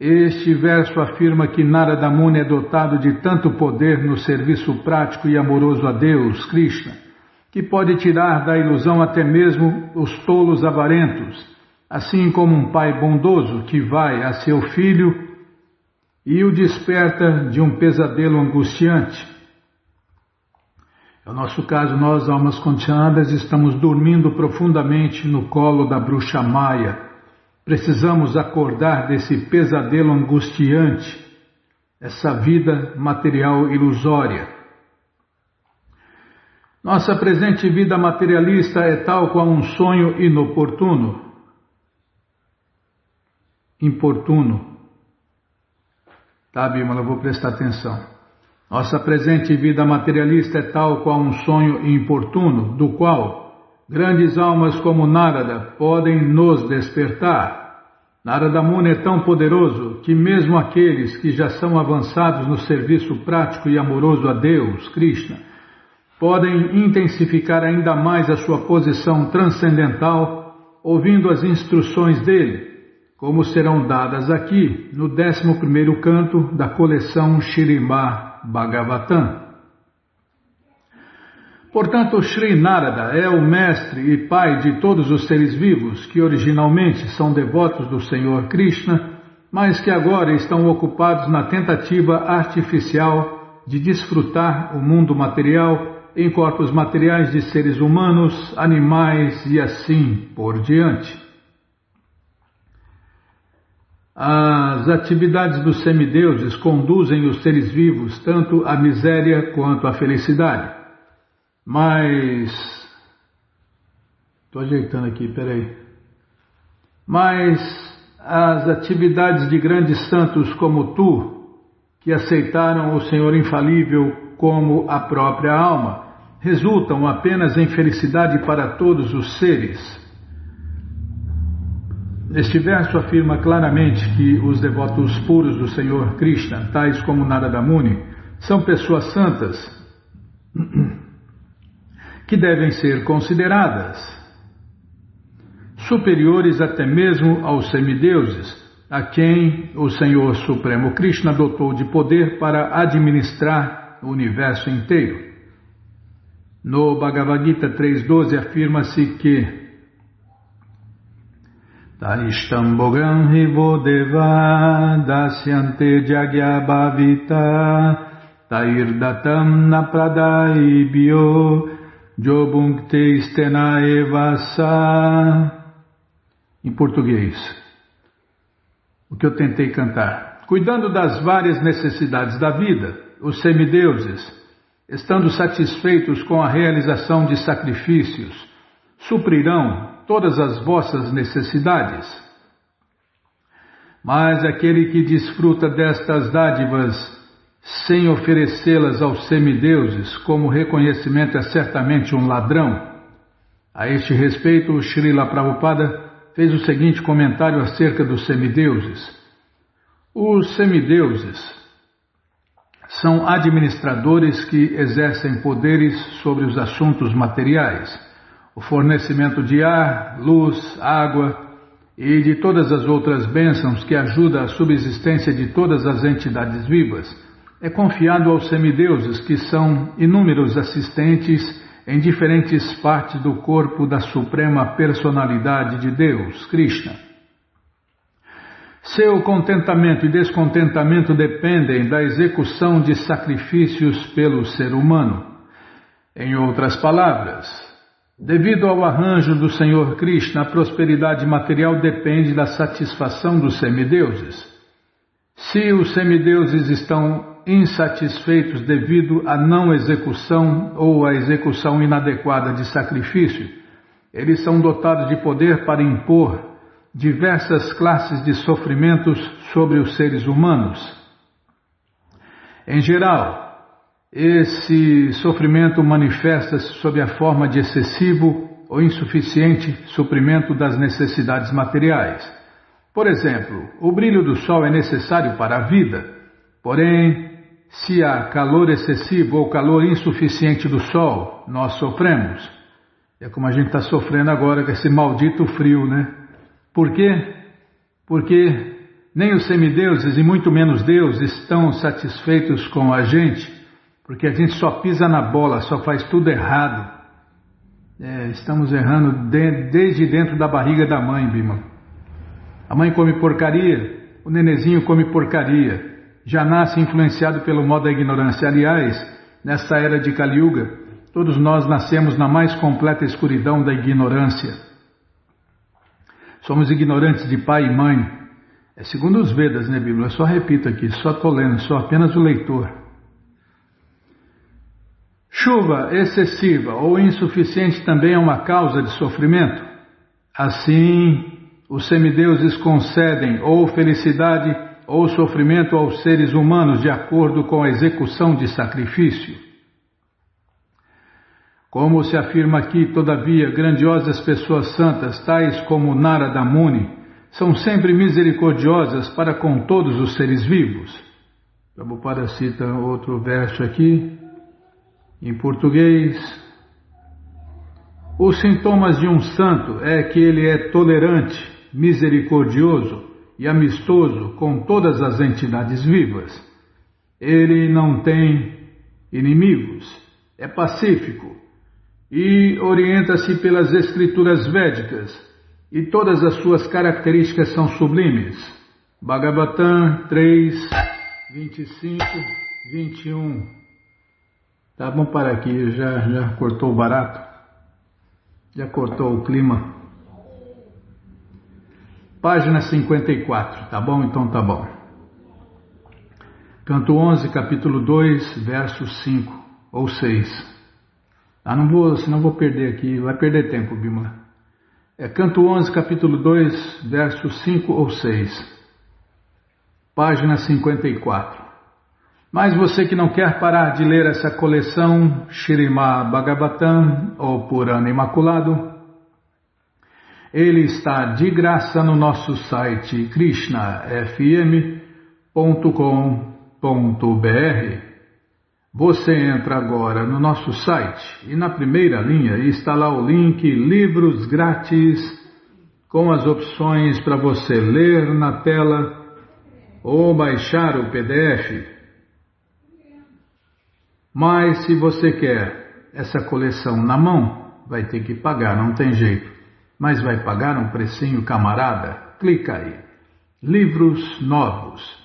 Este verso afirma que Narada Muni é dotado de tanto poder no serviço prático e amoroso a Deus, Krishna, que pode tirar da ilusão até mesmo os tolos avarentos, assim como um pai bondoso que vai a seu filho e o desperta de um pesadelo angustiante. No nosso caso, nós, almas condicionadas, estamos dormindo profundamente no colo da bruxa Maya. Precisamos acordar desse pesadelo angustiante, essa vida material ilusória. Nossa presente vida materialista é tal qual um sonho importuno. Tá, Bímola, vou prestar atenção. Nossa presente vida materialista é tal qual um sonho importuno, do qual grandes almas como Narada podem nos despertar. Narada Muni é tão poderoso que mesmo aqueles que já são avançados no serviço prático e amoroso a Deus, Krishna, podem intensificar ainda mais a sua posição transcendental ouvindo as instruções dele, como serão dadas aqui no 11º canto da coleção Śrīmad Bhagavatam. Portanto, Sri Narada é o mestre e pai de todos os seres vivos que originalmente são devotos do Senhor Krishna, mas que agora estão ocupados na tentativa artificial de desfrutar o mundo material em corpos materiais de seres humanos, animais e assim por diante. As atividades dos semideuses conduzem os seres vivos tanto à miséria quanto à felicidade. Mas... estou ajeitando aqui, peraí. Mas as atividades de grandes santos como tu, que aceitaram o Senhor infalível como a própria alma, resultam apenas em felicidade para todos os seres. Este verso afirma claramente que os devotos puros do Senhor Krishna, tais como Narada Muni, são pessoas santas que devem ser consideradas superiores até mesmo aos semideuses, a quem o Senhor Supremo Krishna dotou de poder para administrar o universo inteiro. No Bhagavad Gita 3.12 afirma-se que Tarishtambogram hivo deva dasyante jagya bhavita tairdatam napradaibhyo jobhunkte istena evasa. Em português, o que eu tentei cantar. Cuidando das várias necessidades da vida, os semideuses, estando satisfeitos com a realização de sacrifícios, suprirão todas as vossas necessidades. Mas aquele que desfruta destas dádivas sem oferecê-las aos semideuses como reconhecimento é certamente um ladrão. A este respeito, o Srila Prabhupada fez o seguinte comentário acerca dos semideuses. Os semideuses são administradores que exercem poderes sobre os assuntos materiais, o fornecimento de ar, luz, água e de todas as outras bênçãos que ajudam a subsistência de todas as entidades vivas. É confiado aos semideuses, que são inúmeros assistentes em diferentes partes do corpo da Suprema Personalidade de Deus, Krishna. Seu contentamento e descontentamento dependem da execução de sacrifícios pelo ser humano. Em outras palavras, devido ao arranjo do Senhor Krishna, a prosperidade material depende da satisfação dos semideuses. Se os semideuses estão insatisfeitos devido à não execução ou à execução inadequada de sacrifício, eles são dotados de poder para impor diversas classes de sofrimentos sobre os seres humanos. Em geral, esse sofrimento manifesta-se sob a forma de excessivo ou insuficiente suprimento das necessidades materiais. Por exemplo, o brilho do sol é necessário para a vida, porém, se há calor excessivo ou calor insuficiente do sol, nós sofremos. É como a gente está sofrendo agora com esse maldito frio, né? Por quê? Porque nem os semideuses e muito menos Deus estão satisfeitos com a gente, porque a gente só pisa na bola, só faz tudo errado. Estamos errando desde dentro da barriga da mãe, Bima. A mãe come porcaria, o nenezinho come porcaria. Já nasce influenciado pelo modo da ignorância. Aliás, nessa era de Kali Yuga, todos nós nascemos na mais completa escuridão da ignorância. Somos ignorantes de pai e mãe. Segundo os Vedas, né, Bíblia? Eu só repito aqui, só estou lendo, sou apenas o leitor. Chuva excessiva ou insuficiente também é uma causa de sofrimento. Assim, os semideuses concedem ou felicidade ou sofrimento aos seres humanos de acordo com a execução de sacrifício. Como se afirma aqui, todavia, grandiosas pessoas santas, tais como Narada Muni, são sempre misericordiosas para com todos os seres vivos. Prabhupada cita outro verso aqui. Em português, os sintomas de um santo é que ele é tolerante, misericordioso e amistoso com todas as entidades vivas. Ele não tem inimigos, é pacífico e orienta-se pelas escrituras védicas e todas as suas características são sublimes. Bhagavatam 3, 25, 21. Tá, vamos parar aqui, já cortou o barato, já cortou o clima. Página 54, tá bom? Então tá bom. Canto 11, capítulo 2, verso 5 ou 6. Não vou, senão vou perder aqui, vai perder tempo, Bímola. Canto 11, capítulo 2, verso 5 ou 6. Página 54. Mas você que não quer parar de ler essa coleção Śrīmad Bhagavatam, ou Purana Imaculado, ele está de graça no nosso site krishnafm.com.br. Você entra agora no nosso site e na primeira linha está lá o link Livros Grátis, com as opções para você ler na tela ou baixar o PDF. Mas se você quer essa coleção na mão, vai ter que pagar, não tem jeito. Mas vai pagar um precinho camarada? Clica aí. Livros novos.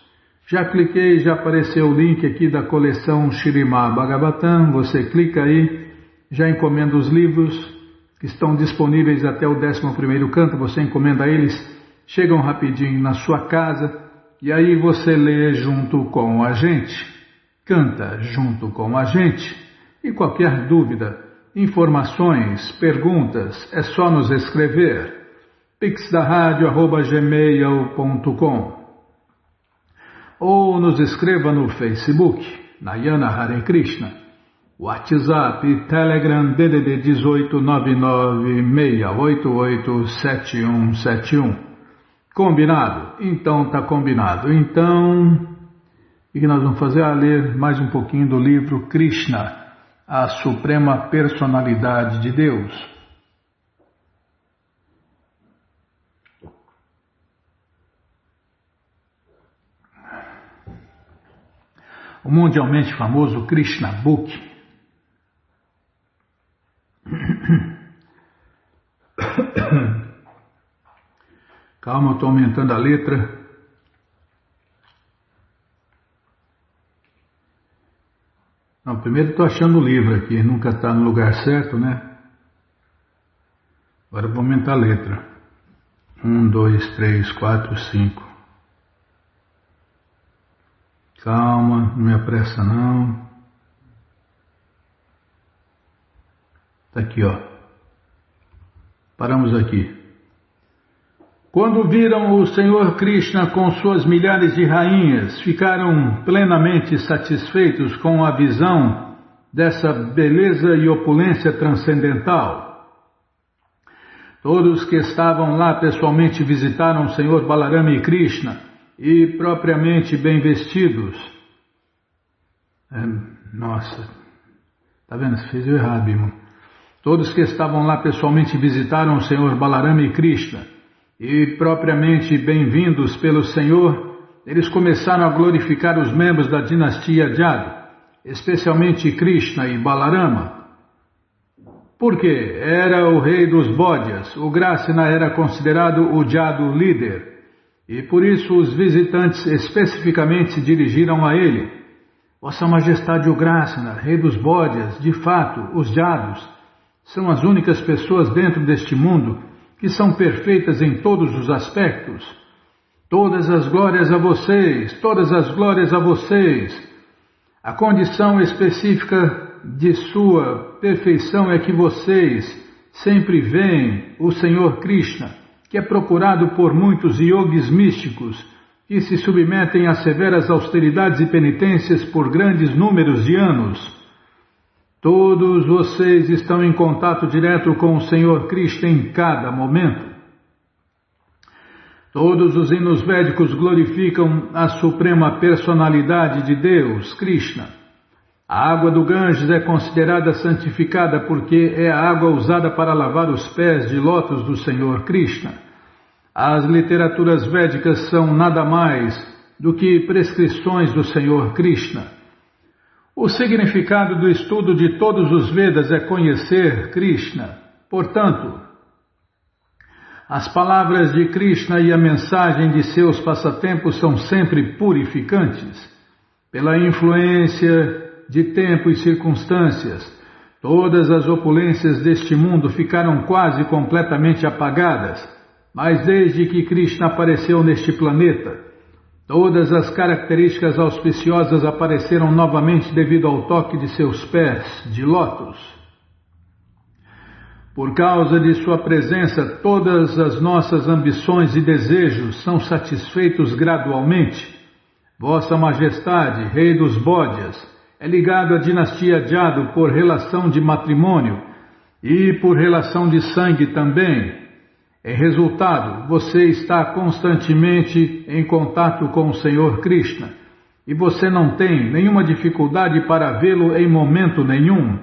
Já cliquei, já apareceu o link aqui da coleção Śrīmad Bhagavatam. Você clica aí, já encomenda os livros que estão disponíveis até o 11º canto. Você encomenda eles, chegam rapidinho na sua casa e aí você lê junto com a gente. Canta junto com a gente e qualquer dúvida, informações, perguntas, é só nos escrever pixdaradio@gmail.com ou nos escreva no Facebook, Nayana Hare Krishna, WhatsApp, Telegram, DDD 18 996887171. Combinado? Então tá combinado. Então... E que nós vamos fazer? Ler mais um pouquinho do livro Krishna, a Suprema Personalidade de Deus. O mundialmente famoso Krishna Book. Calma, eu estou aumentando a letra. Não, primeiro estou achando o livro aqui, nunca está no lugar certo, né? Agora eu vou aumentar a letra. 1, 2, 3, 4, 5. Calma, não me apressa não. Está aqui, ó. Paramos aqui. Quando viram o Senhor Krishna com suas milhares de rainhas, ficaram plenamente satisfeitos com a visão dessa beleza e opulência transcendental. Todos que estavam lá pessoalmente visitaram o Senhor Balarama e Krishna, e propriamente bem vestidos. Nossa, tá vendo? Você fez eu errado, irmão. Todos que estavam lá pessoalmente visitaram o Senhor Balarama e Krishna, e propriamente bem-vindos pelo Senhor, eles começaram a glorificar os membros da dinastia Jadu, especialmente Krishna e Balarama. Porque era o rei dos bódias, o Grasina era considerado o Jadu líder, e por isso os visitantes especificamente se dirigiram a ele. Vossa Majestade o Grasina, rei dos bódias, de fato, os Jadus, são as únicas pessoas dentro deste mundo que são perfeitas em todos os aspectos. Todas as glórias a vocês, todas as glórias a vocês. A condição específica de sua perfeição é que vocês sempre veem o Senhor Krishna, que é procurado por muitos yogis místicos que se submetem a severas austeridades e penitências por grandes números de anos. Todos vocês estão em contato direto com o Senhor Krishna em cada momento. Todos os hinos védicos glorificam a suprema personalidade de Deus, Krishna. A água do Ganges é considerada santificada porque é a água usada para lavar os pés de lótus do Senhor Krishna. As literaturas védicas são nada mais do que prescrições do Senhor Krishna. O significado do estudo de todos os Vedas é conhecer Krishna. Portanto, as palavras de Krishna e a mensagem de seus passatempos são sempre purificantes. Pela influência de tempo e circunstâncias, todas as opulências deste mundo ficaram quase completamente apagadas, mas desde que Krishna apareceu neste planeta, todas as características auspiciosas apareceram novamente devido ao toque de seus pés de lótus. Por causa de sua presença, todas as nossas ambições e desejos são satisfeitos gradualmente. Vossa Majestade, Rei dos Bódias, é ligado à dinastia Jadu por relação de matrimônio e por relação de sangue também. Em resultado, você está constantemente em contato com o Senhor Krishna e você não tem nenhuma dificuldade para vê-lo em momento nenhum.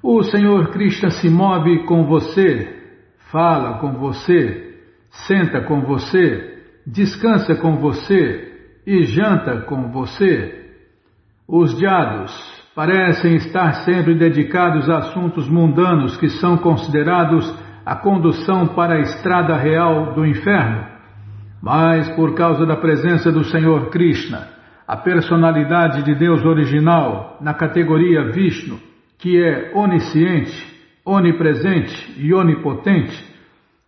O Senhor Krishna se move com você, fala com você, senta com você, descansa com você e janta com você. Os Jadus parecem estar sempre dedicados a assuntos mundanos que são considerados a condução para a estrada real do inferno. Mas por causa da presença do Senhor Krishna, a personalidade de Deus original na categoria Vishnu, que é onisciente, onipresente e onipotente,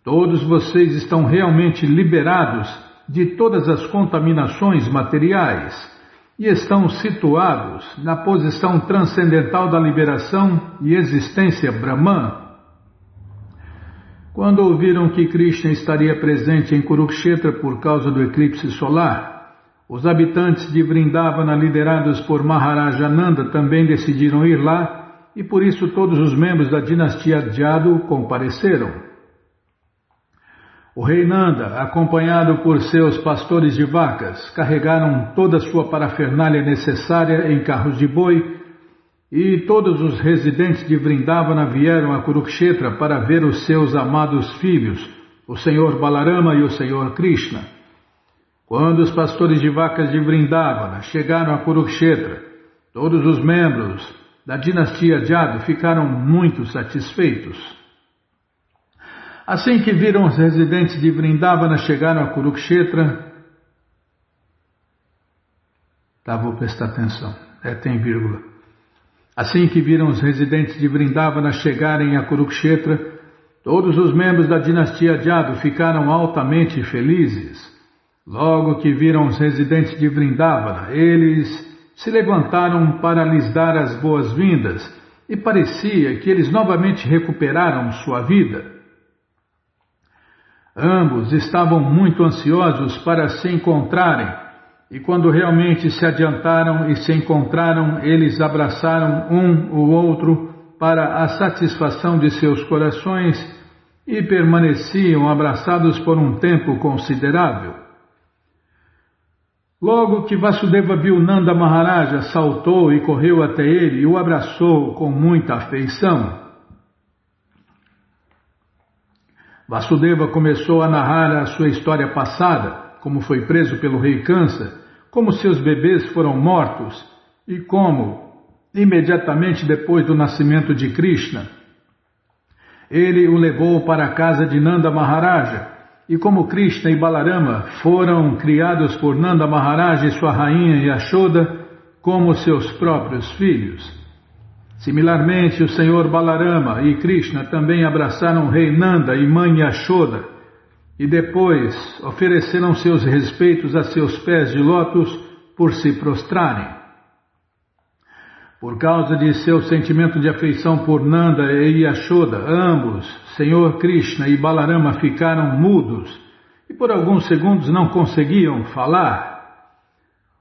todos vocês estão realmente liberados de todas as contaminações materiais e estão situados na posição transcendental da liberação e existência Brahman. Quando ouviram que Krishna estaria presente em Kurukshetra por causa do eclipse solar, os habitantes de Vrindavana, liderados por Maharaja Nanda, também decidiram ir lá e por isso todos os membros da dinastia Jadu compareceram. O rei Nanda, acompanhado por seus pastores de vacas, carregaram toda a sua parafernália necessária em carros de boi e todos os residentes de Vrindavana vieram a Kurukshetra para ver os seus amados filhos, o Senhor Balarama e o Senhor Krishna. Quando os pastores de vacas de Vrindavana chegaram a Kurukshetra, todos os membros da dinastia Jadu ficaram muito satisfeitos. Assim que viram os residentes de Vrindavana chegaram a Kurukshetra, vou prestar atenção. tem vírgula. Assim que viram os residentes de Vrindavana chegarem a Kurukshetra, todos os membros da dinastia Jadu ficaram altamente felizes. Logo que viram os residentes de Vrindavana, eles se levantaram para lhes dar as boas-vindas e parecia que eles novamente recuperaram sua vida. Ambos estavam muito ansiosos para se encontrarem. E quando realmente se adiantaram e se encontraram, eles abraçaram um o outro para a satisfação de seus corações e permaneciam abraçados por um tempo considerável. Logo que Vasudeva viu Nanda Maharaja, saltou e correu até ele e o abraçou com muita afeição. Vasudeva começou a narrar a sua história passada, como foi preso pelo rei Kansa, como seus bebês foram mortos e como, imediatamente depois do nascimento de Krishna, ele o levou para a casa de Nanda Maharaja e como Krishna e Balarama foram criados por Nanda Maharaja e sua rainha Yashoda como seus próprios filhos. Similarmente, o Senhor Balarama e Krishna também abraçaram o rei Nanda e mãe Yashoda, e depois ofereceram seus respeitos a seus pés de lótus por se prostrarem. Por causa de seu sentimento de afeição por Nanda e Yashoda, ambos, Senhor Krishna e Balarama, ficaram mudos e por alguns segundos não conseguiam falar.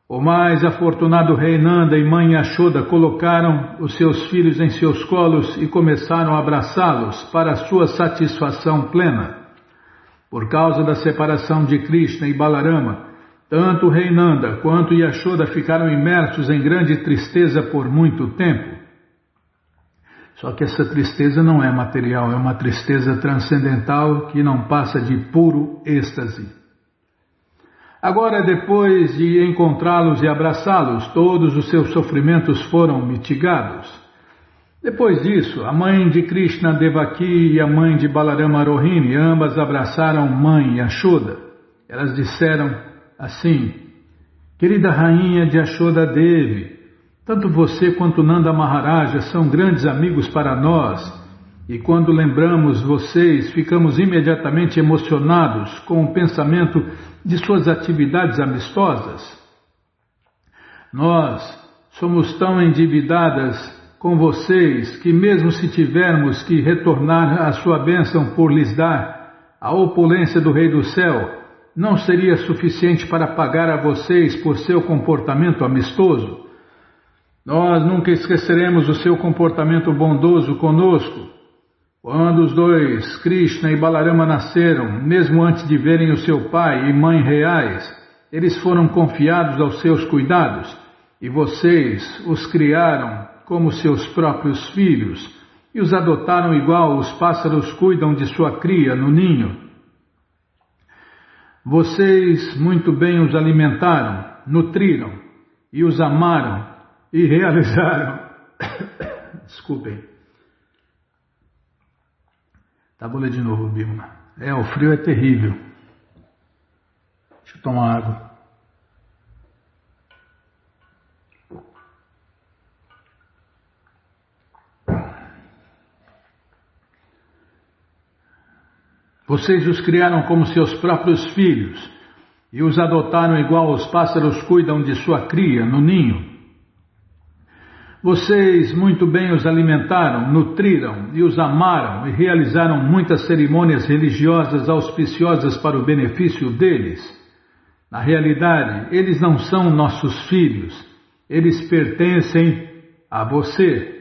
O mais afortunado rei Nanda e mãe Yashoda colocaram os seus filhos em seus colos e começaram a abraçá-los para sua satisfação plena. Por causa da separação de Krishna e Balarama, tanto o rei Nanda quanto Yashoda ficaram imersos em grande tristeza por muito tempo. Só que essa tristeza não é material, é uma tristeza transcendental que não passa de puro êxtase. Agora, depois de encontrá-los e abraçá-los, todos os seus sofrimentos foram mitigados. Depois disso, a mãe de Krishna Devaki e a mãe de Balarama Rohini ambas abraçaram mãe Yashoda. Elas disseram assim: querida rainha de Yashoda Devi, tanto você quanto Nanda Maharaja são grandes amigos para nós e quando lembramos vocês ficamos imediatamente emocionados com o pensamento de suas atividades amistosas. Nós somos tão endividadas com vocês que mesmo se tivermos que retornar a sua bênção por lhes dar a opulência do Rei do Céu, não seria suficiente para pagar a vocês por seu comportamento amistoso. Nós nunca esqueceremos o seu comportamento bondoso conosco. Quando os dois, Krishna e Balarama, nasceram, mesmo antes de verem o seu pai e mãe reais, eles foram confiados aos seus cuidados e vocês os criaram como seus próprios filhos, e os adotaram igual os pássaros cuidam de sua cria no ninho. Vocês muito bem os alimentaram, nutriram, e os amaram, e realizaram... Desculpem. Tá, vou ler de novo, Bima. O frio é terrível. Deixa eu tomar água. Vocês os criaram como seus próprios filhos e os adotaram igual os pássaros cuidam de sua cria no ninho. Vocês muito bem os alimentaram, nutriram e os amaram e realizaram muitas cerimônias religiosas auspiciosas para o benefício deles. Na realidade, eles não são nossos filhos, eles pertencem a você.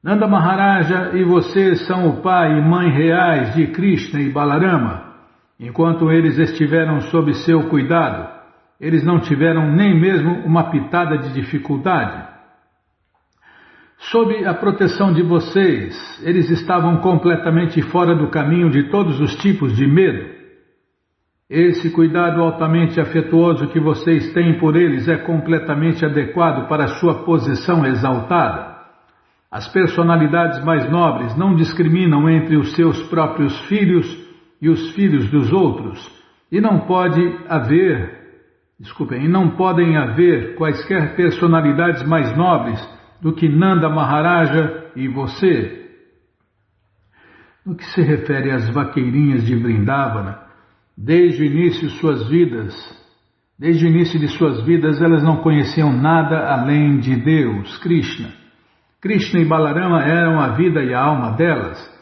Nanda Maharaja e você são o pai e mãe reais de Krishna e Balarama. Enquanto eles estiveram sob seu cuidado, eles não tiveram nem mesmo uma pitada de dificuldade. Sob a proteção de vocês, eles estavam completamente fora do caminho de todos os tipos de medo. Esse cuidado altamente afetuoso que vocês têm por eles é completamente adequado para sua posição exaltada. As personalidades mais nobres não discriminam entre os seus próprios filhos e os filhos dos outros, e não pode haver e não podem haver quaisquer personalidades mais nobres do que Nanda Maharaja e você. No que se refere às vaqueirinhas de Vrindavana, desde o início de suas vidas, elas não conheciam nada além de Deus, Krishna. Krishna e Balarama eram a vida e a alma delas.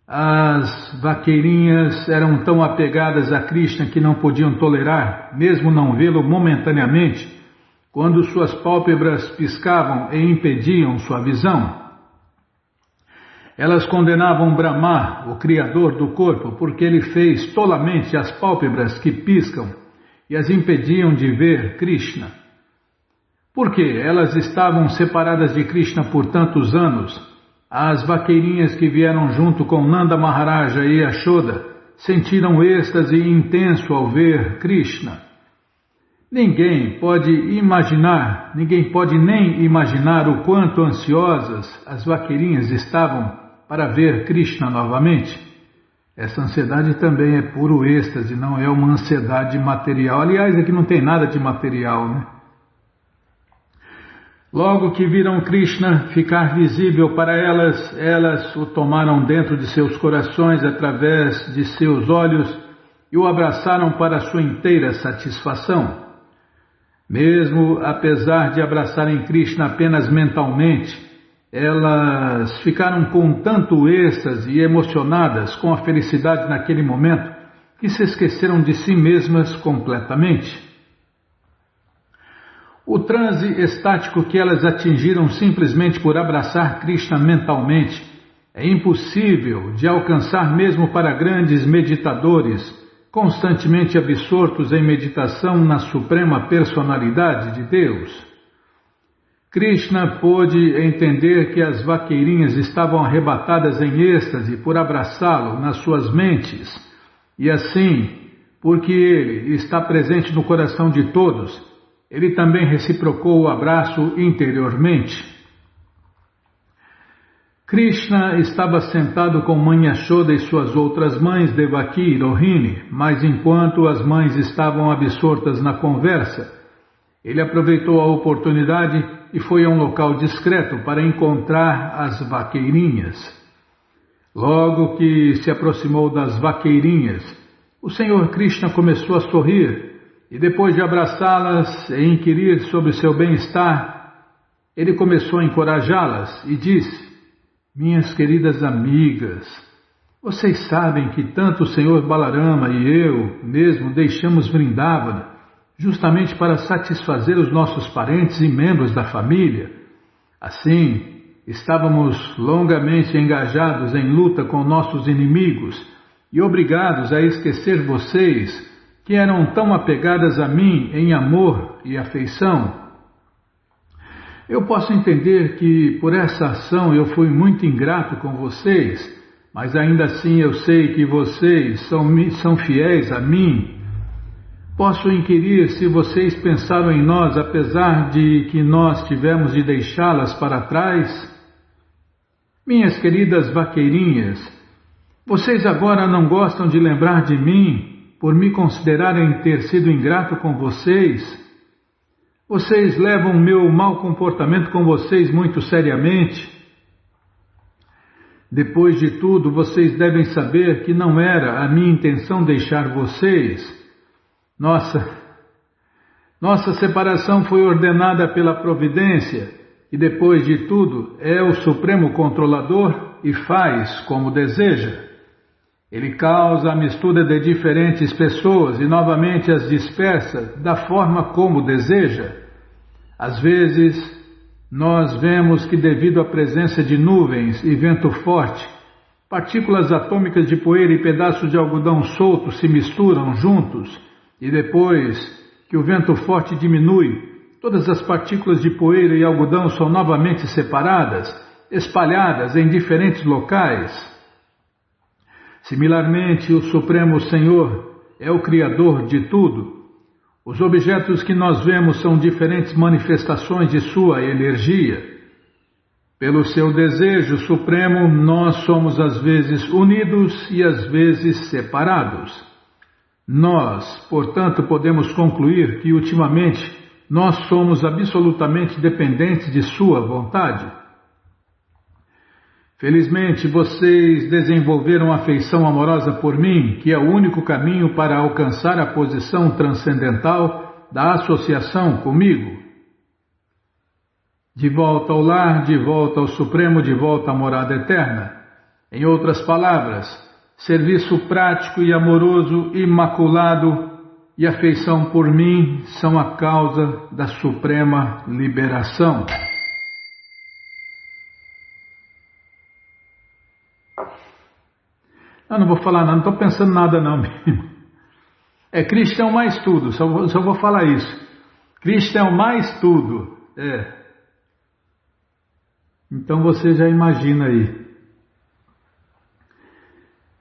As vaqueirinhas eram tão apegadas a Krishna que não podiam tolerar, mesmo não vê-lo momentaneamente, quando suas pálpebras piscavam e impediam sua visão. Elas condenavam Brahma, o criador do corpo, porque ele fez tolamente as pálpebras que piscam e as impediam de ver Krishna. Porque elas estavam separadas de Krishna por tantos anos, as vaqueirinhas que vieram junto com Nanda Maharaja e Yashoda sentiram êxtase intenso ao ver Krishna. Ninguém pode nem imaginar o quanto ansiosas as vaqueirinhas estavam para ver Krishna novamente. Essa ansiedade também é puro êxtase, não é uma ansiedade material. Aliás, aqui não tem nada de material, né? Logo que viram Krishna ficar visível para elas, elas o tomaram dentro de seus corações através de seus olhos e o abraçaram para sua inteira satisfação. Mesmo apesar de abraçarem Krishna apenas mentalmente, elas ficaram com tanto êxtase e emocionadas com a felicidade naquele momento que se esqueceram de si mesmas completamente. O transe estático que elas atingiram simplesmente por abraçar Krishna mentalmente é impossível de alcançar mesmo para grandes meditadores, constantemente absortos em meditação na suprema personalidade de Deus. Krishna pôde entender que as vaqueirinhas estavam arrebatadas em êxtase por abraçá-lo nas suas mentes, e assim, porque ele está presente no coração de todos, ele também reciprocou o abraço interiormente. Krishna estava sentado com Mãe Yashoda e suas outras mães, Devaki e Rohini, mas enquanto as mães estavam absortas na conversa, ele aproveitou a oportunidade e foi a um local discreto para encontrar as vaqueirinhas. Logo que se aproximou das vaqueirinhas, o Senhor Krishna começou a sorrir e depois de abraçá-las e inquirir sobre seu bem-estar, ele começou a encorajá-las e disse: minhas queridas amigas, vocês sabem que tanto o Senhor Balarama e eu mesmo deixamos Vrindavana justamente para satisfazer os nossos parentes e membros da família. Assim, estávamos longamente engajados em luta com nossos inimigos e obrigados a esquecer vocês, que eram tão apegadas a mim em amor e afeição. Eu posso entender que por essa ação eu fui muito ingrato com vocês, mas ainda assim eu sei que vocês são fiéis a mim. Posso inquirir se vocês pensaram em nós apesar de que nós tivemos de deixá-las para trás? Minhas queridas vaqueirinhas, vocês agora não gostam de lembrar de mim por me considerarem ter sido ingrato com vocês? Vocês levam meu mau comportamento com vocês muito seriamente? Depois de tudo, vocês devem saber que não era a minha intenção deixar vocês. Nossa separação foi ordenada pela providência e depois de tudo é o Supremo Controlador e faz como deseja. Ele causa a mistura de diferentes pessoas e novamente as dispersa da forma como deseja. Às vezes, nós vemos que devido à presença de nuvens e vento forte, partículas atômicas de poeira e pedaços de algodão solto se misturam juntos e depois que o vento forte diminui, todas as partículas de poeira e algodão são novamente separadas, espalhadas em diferentes locais. Similarmente, o Supremo Senhor é o Criador de tudo. Os objetos que nós vemos são diferentes manifestações de sua energia. Pelo seu desejo supremo, nós somos às vezes unidos e às vezes separados. Nós, portanto, podemos concluir que ultimamente nós somos absolutamente dependentes de sua vontade. Felizmente, vocês desenvolveram afeição amorosa por mim, que é o único caminho para alcançar a posição transcendental da associação comigo. De volta ao lar, de volta ao Supremo, de volta à morada eterna. Em outras palavras, serviço prático e amoroso, imaculado e afeição por mim são a causa da suprema liberação. Eu não vou falar nada, não estou pensando nada não. Krishna é o mais tudo, só vou falar isso. Krishna é o mais tudo. Então você já imagina aí.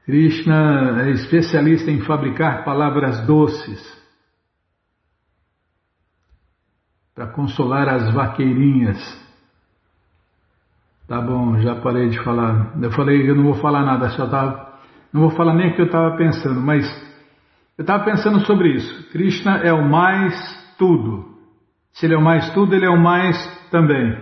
Krishna é especialista em fabricar palavras doces para consolar as vaqueirinhas. Tá bom, já parei de falar. Eu falei que eu não vou falar nada, não vou falar nem o que eu estava pensando, mas eu estava pensando sobre isso. Krishna é o mais tudo. Se ele é o mais tudo, ele é o mais também.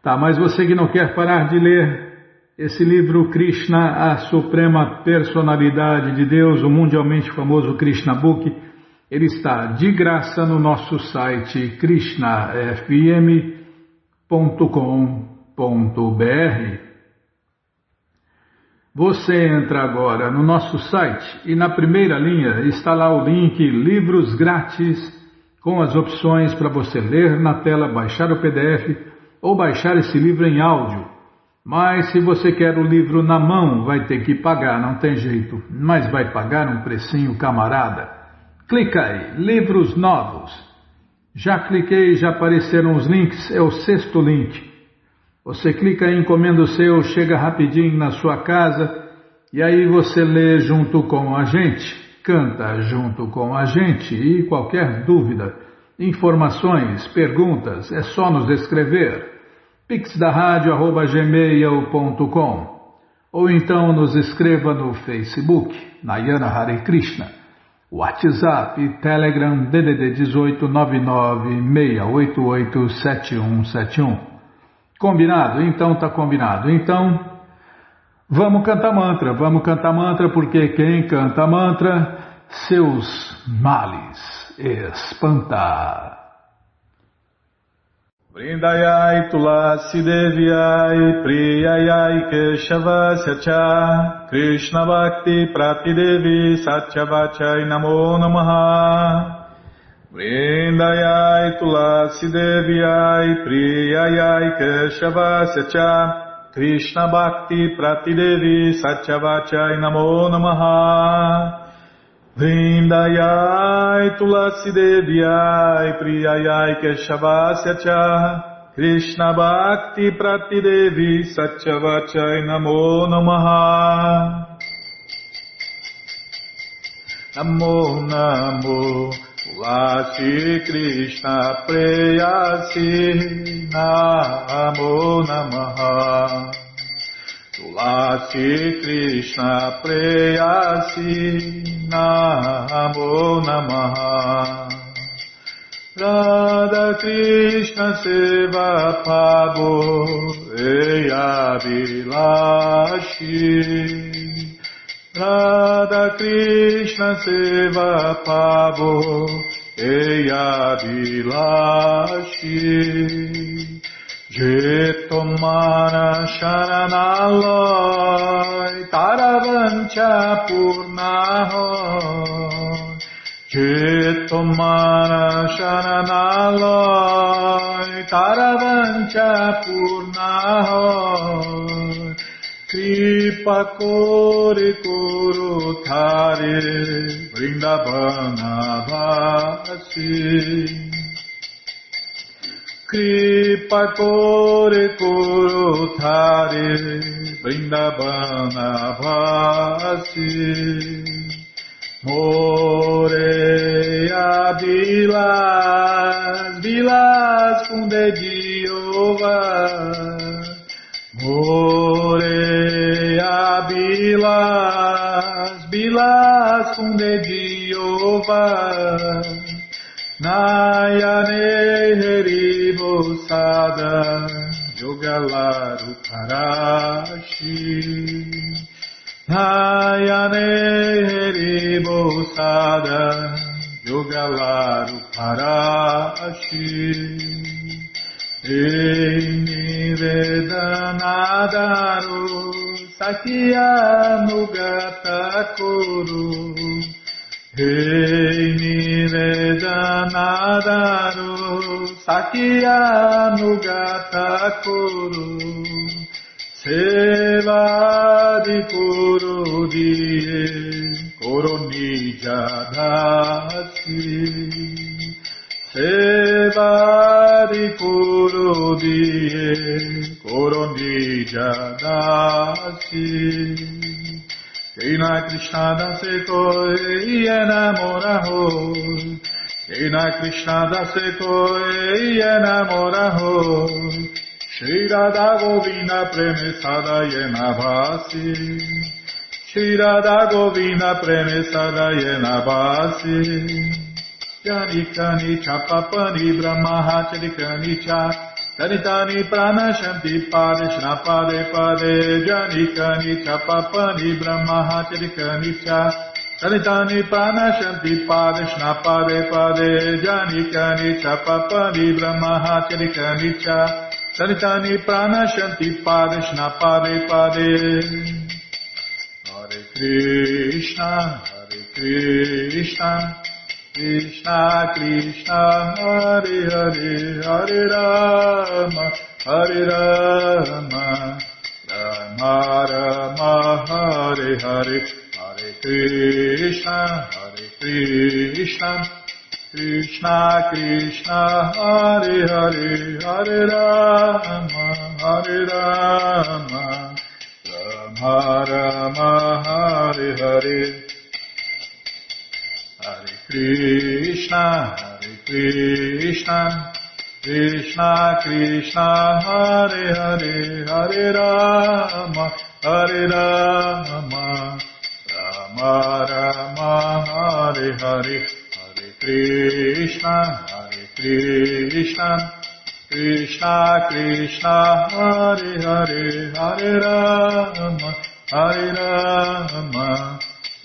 Tá, mas você que não quer parar de ler esse livro Krishna, a Suprema Personalidade de Deus, o mundialmente famoso Krishna Book, ele está de graça no nosso site krishnafm.com.br. Você entra agora no nosso site e na primeira linha está lá o link Livros Grátis, com as opções para você ler na tela, baixar o PDF ou baixar esse livro em áudio. Mas se você quer o livro na mão, vai ter que pagar, não tem jeito. Mas vai pagar um precinho camarada. Clica aí, livros novos. Já cliquei, já apareceram os links, é o 6º link. Você clica aí, encomenda o seu, chega rapidinho na sua casa e aí você lê junto com a gente, canta junto com a gente e qualquer dúvida, informações, perguntas, é só nos escrever. pixdaradio@gmail.com ou então nos escreva no Facebook, Nayana Hare Krishna, WhatsApp e Telegram DDD 18 996887171. Combinado? Então tá combinado. Então, vamos cantar mantra porque quem canta mantra, seus males espanta. Vrindayai Tulasi Devyai Priyayai Keshavasya Cha Krishna Bhakti Pratidevi Satyavachai Namo Namaha. Vrindayai Tulasi Devyai Priyayai Keshavasya Cha Krishna Bhakti Pratidevi Satyavachai Namo Namaha. Vrindayai Tulasi Devyai Priyayai Keshavasya Cha Krishna Bhakti Pratidevi Satyavachai Namo Namaha. Namo Namo Tulasi Krishna Preyasi Namo Namaha. Tulasi Krishna Preyasi Namo Namaha. Radha Krishna Seva Pabo Eya Vilashi. Radha Krishna Seva Pabo Eya Vilashi. Jetomana Sharanalai Taravancha Purnaho. Jetomana Sharanalai Taravancha Purnaho. Kripa Kore Koro Thare Vrindavana Vasi. Kripa Kore Koro Thare Vrindavana Vasi. Moreia Vilas, Vilas com dedinho. Moreia Vilas, estrelas com dedinho Nayane Heribosada Yogalaru Parashi Nayane Heribosada Yogalaru Parashi Eini Vedanadaru Sakya Nugata Kuru Eini Vedanadaru Sakya Nugata Kuru Seva di Kuru Diye Koronija Dasi Seva di Kuru Diye Koronija Dasi Krishna Krishna dase koi enamora hoi Krishna Krishna dase koi enamora hoi Shri Radha Govinda Premesada Yena Bhasi Shri Radha Govinda Premesada Yena Bhasi Jani Kani Chapapani Brahma Hachari Kani Cha Danitani Prana Shanti Pade Shna Pade Pade Jani Kani Chapapani Brahma Hachari Kani Cha Danitani Prana Shanti Pade Shna Pade Pade Jani Kani Chapapani Brahma Hachari Kani Cha Danitani Prana Shanti Pade Shna Pade Pade Hare Krishna Krishna Krishna Hare Hare Hare Rama Rama Rama Hare Hare Hare Krishna Krishna Krishna Hare Hare Hare Rama Rama Rama Hare Hare Hare Krishna Krishna Krishna Hare Hare Hare Rama Rama Rama Hare Hare Hare Krishna Krishna Krishna Hare Hare Hare Rama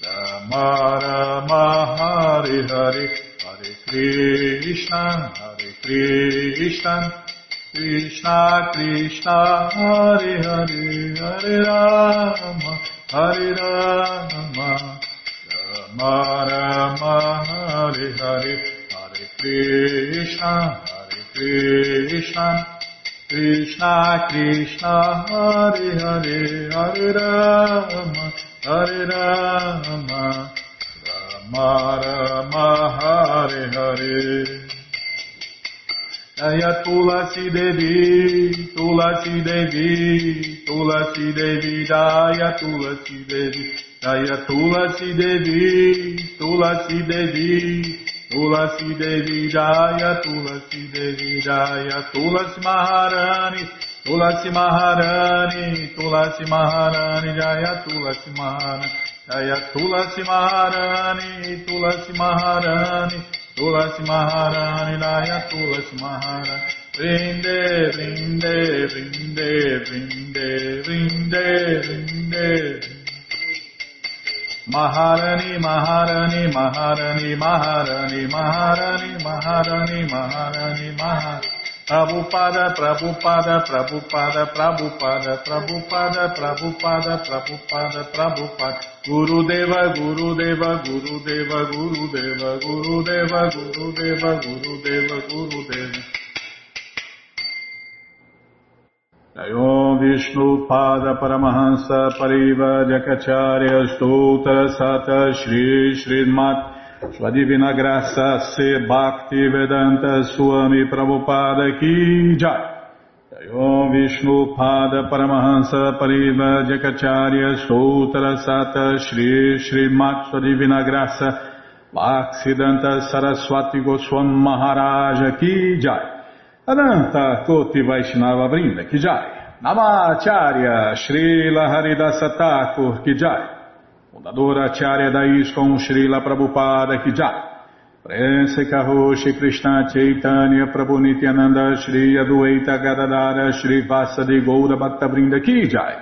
Rama Rama Hare Hare Hare Krishna Krishna Krishna Hare Hare Hare Rama Rama Rama Hare Hare Hare Krishna Krishna Krishna Hare Hare Hare Rama Rama Hare Hare Jaya Tulasi Devi Jaya Tulasi Devi Jaya Tulasi Devi Jaya Tulasi Devi Jaya Tulasi Maharani Jaya Tulasi Maharani Jaya Tulasi Maharani Jaya Tulasi Maharani Vrinde Maharani Prabhupada Gurudeva Jayom Vishnu Pada Paramahansa Pariva Jakacharya Stoutra Sata Shri Sridmat Sua Divina Graça Se Bhakti Vedanta Swami Prabhupada Ki Jai. Jayom Vishnu Pada Paramahansa Pariva Jakacharya Stoutra Sata Shri Sridmat Sua Divina Graça Bhaksidanta Saraswati Goswam Maharaja Ki Jai. Adanta Koti Vaishnava Vrinda Ki Jai. Namacharya Srila Haridasa Thakur Ki Jai. fundadora Acharya da ISKCON Srila Prabhupada Ki Jai. Prense Kaho Shri Krishna Chaitanya Prabhu Nityananda Shri Adwaita Gadadara Shri Vasadi Goura Bhaktavrinda Ki Jai.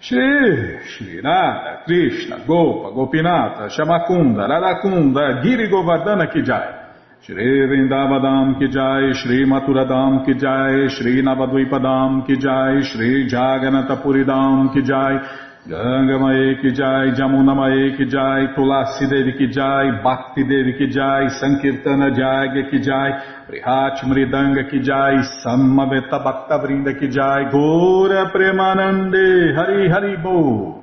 Shri Radha Krishna Gopa Gopinata Shamakunda Radakunda Giri Govardhana Ki Jai. Shri Vrindavadam Ki Jai, Shri Maturadam Ki Jai, Shri Navadvipadam Ki Jai, Shri Jaganatapuridam Ki Jai, Gangamae Ki Jai, Jamunamae Ki Jai, Tulasi Devi Ki Jai, Bhakti Devi Ki Jai, Sankirtana Jagya Ki Jai, Prihat Mridanga Ki Jai, Samaveta Bhaktavrinda Ki Jai, Gora Premanande, Hari Hari Bo.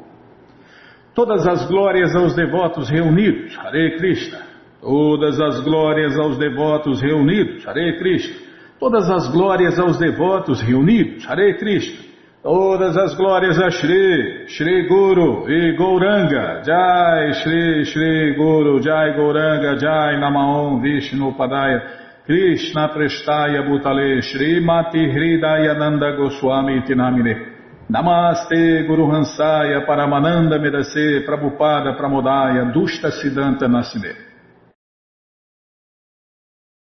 Todas as glórias aos devotos reunidos, Hare Krishna. Todas as glórias aos devotos reunidos, Hare Krishna. Todas as glórias aos devotos reunidos, Hare Krishna. Todas as glórias a Shri Guru e Gauranga, Jai Shri Guru, Jai Gauranga, Jai Namaon Vishnu Padaya, Krishna Prestaya Bhutale, Shri Mati Hridayananda Goswami Tinamine. Namaste Guru Hansaya Paramananda Medase Prabhupada Pramodaya Dushta Siddhanta Nasine.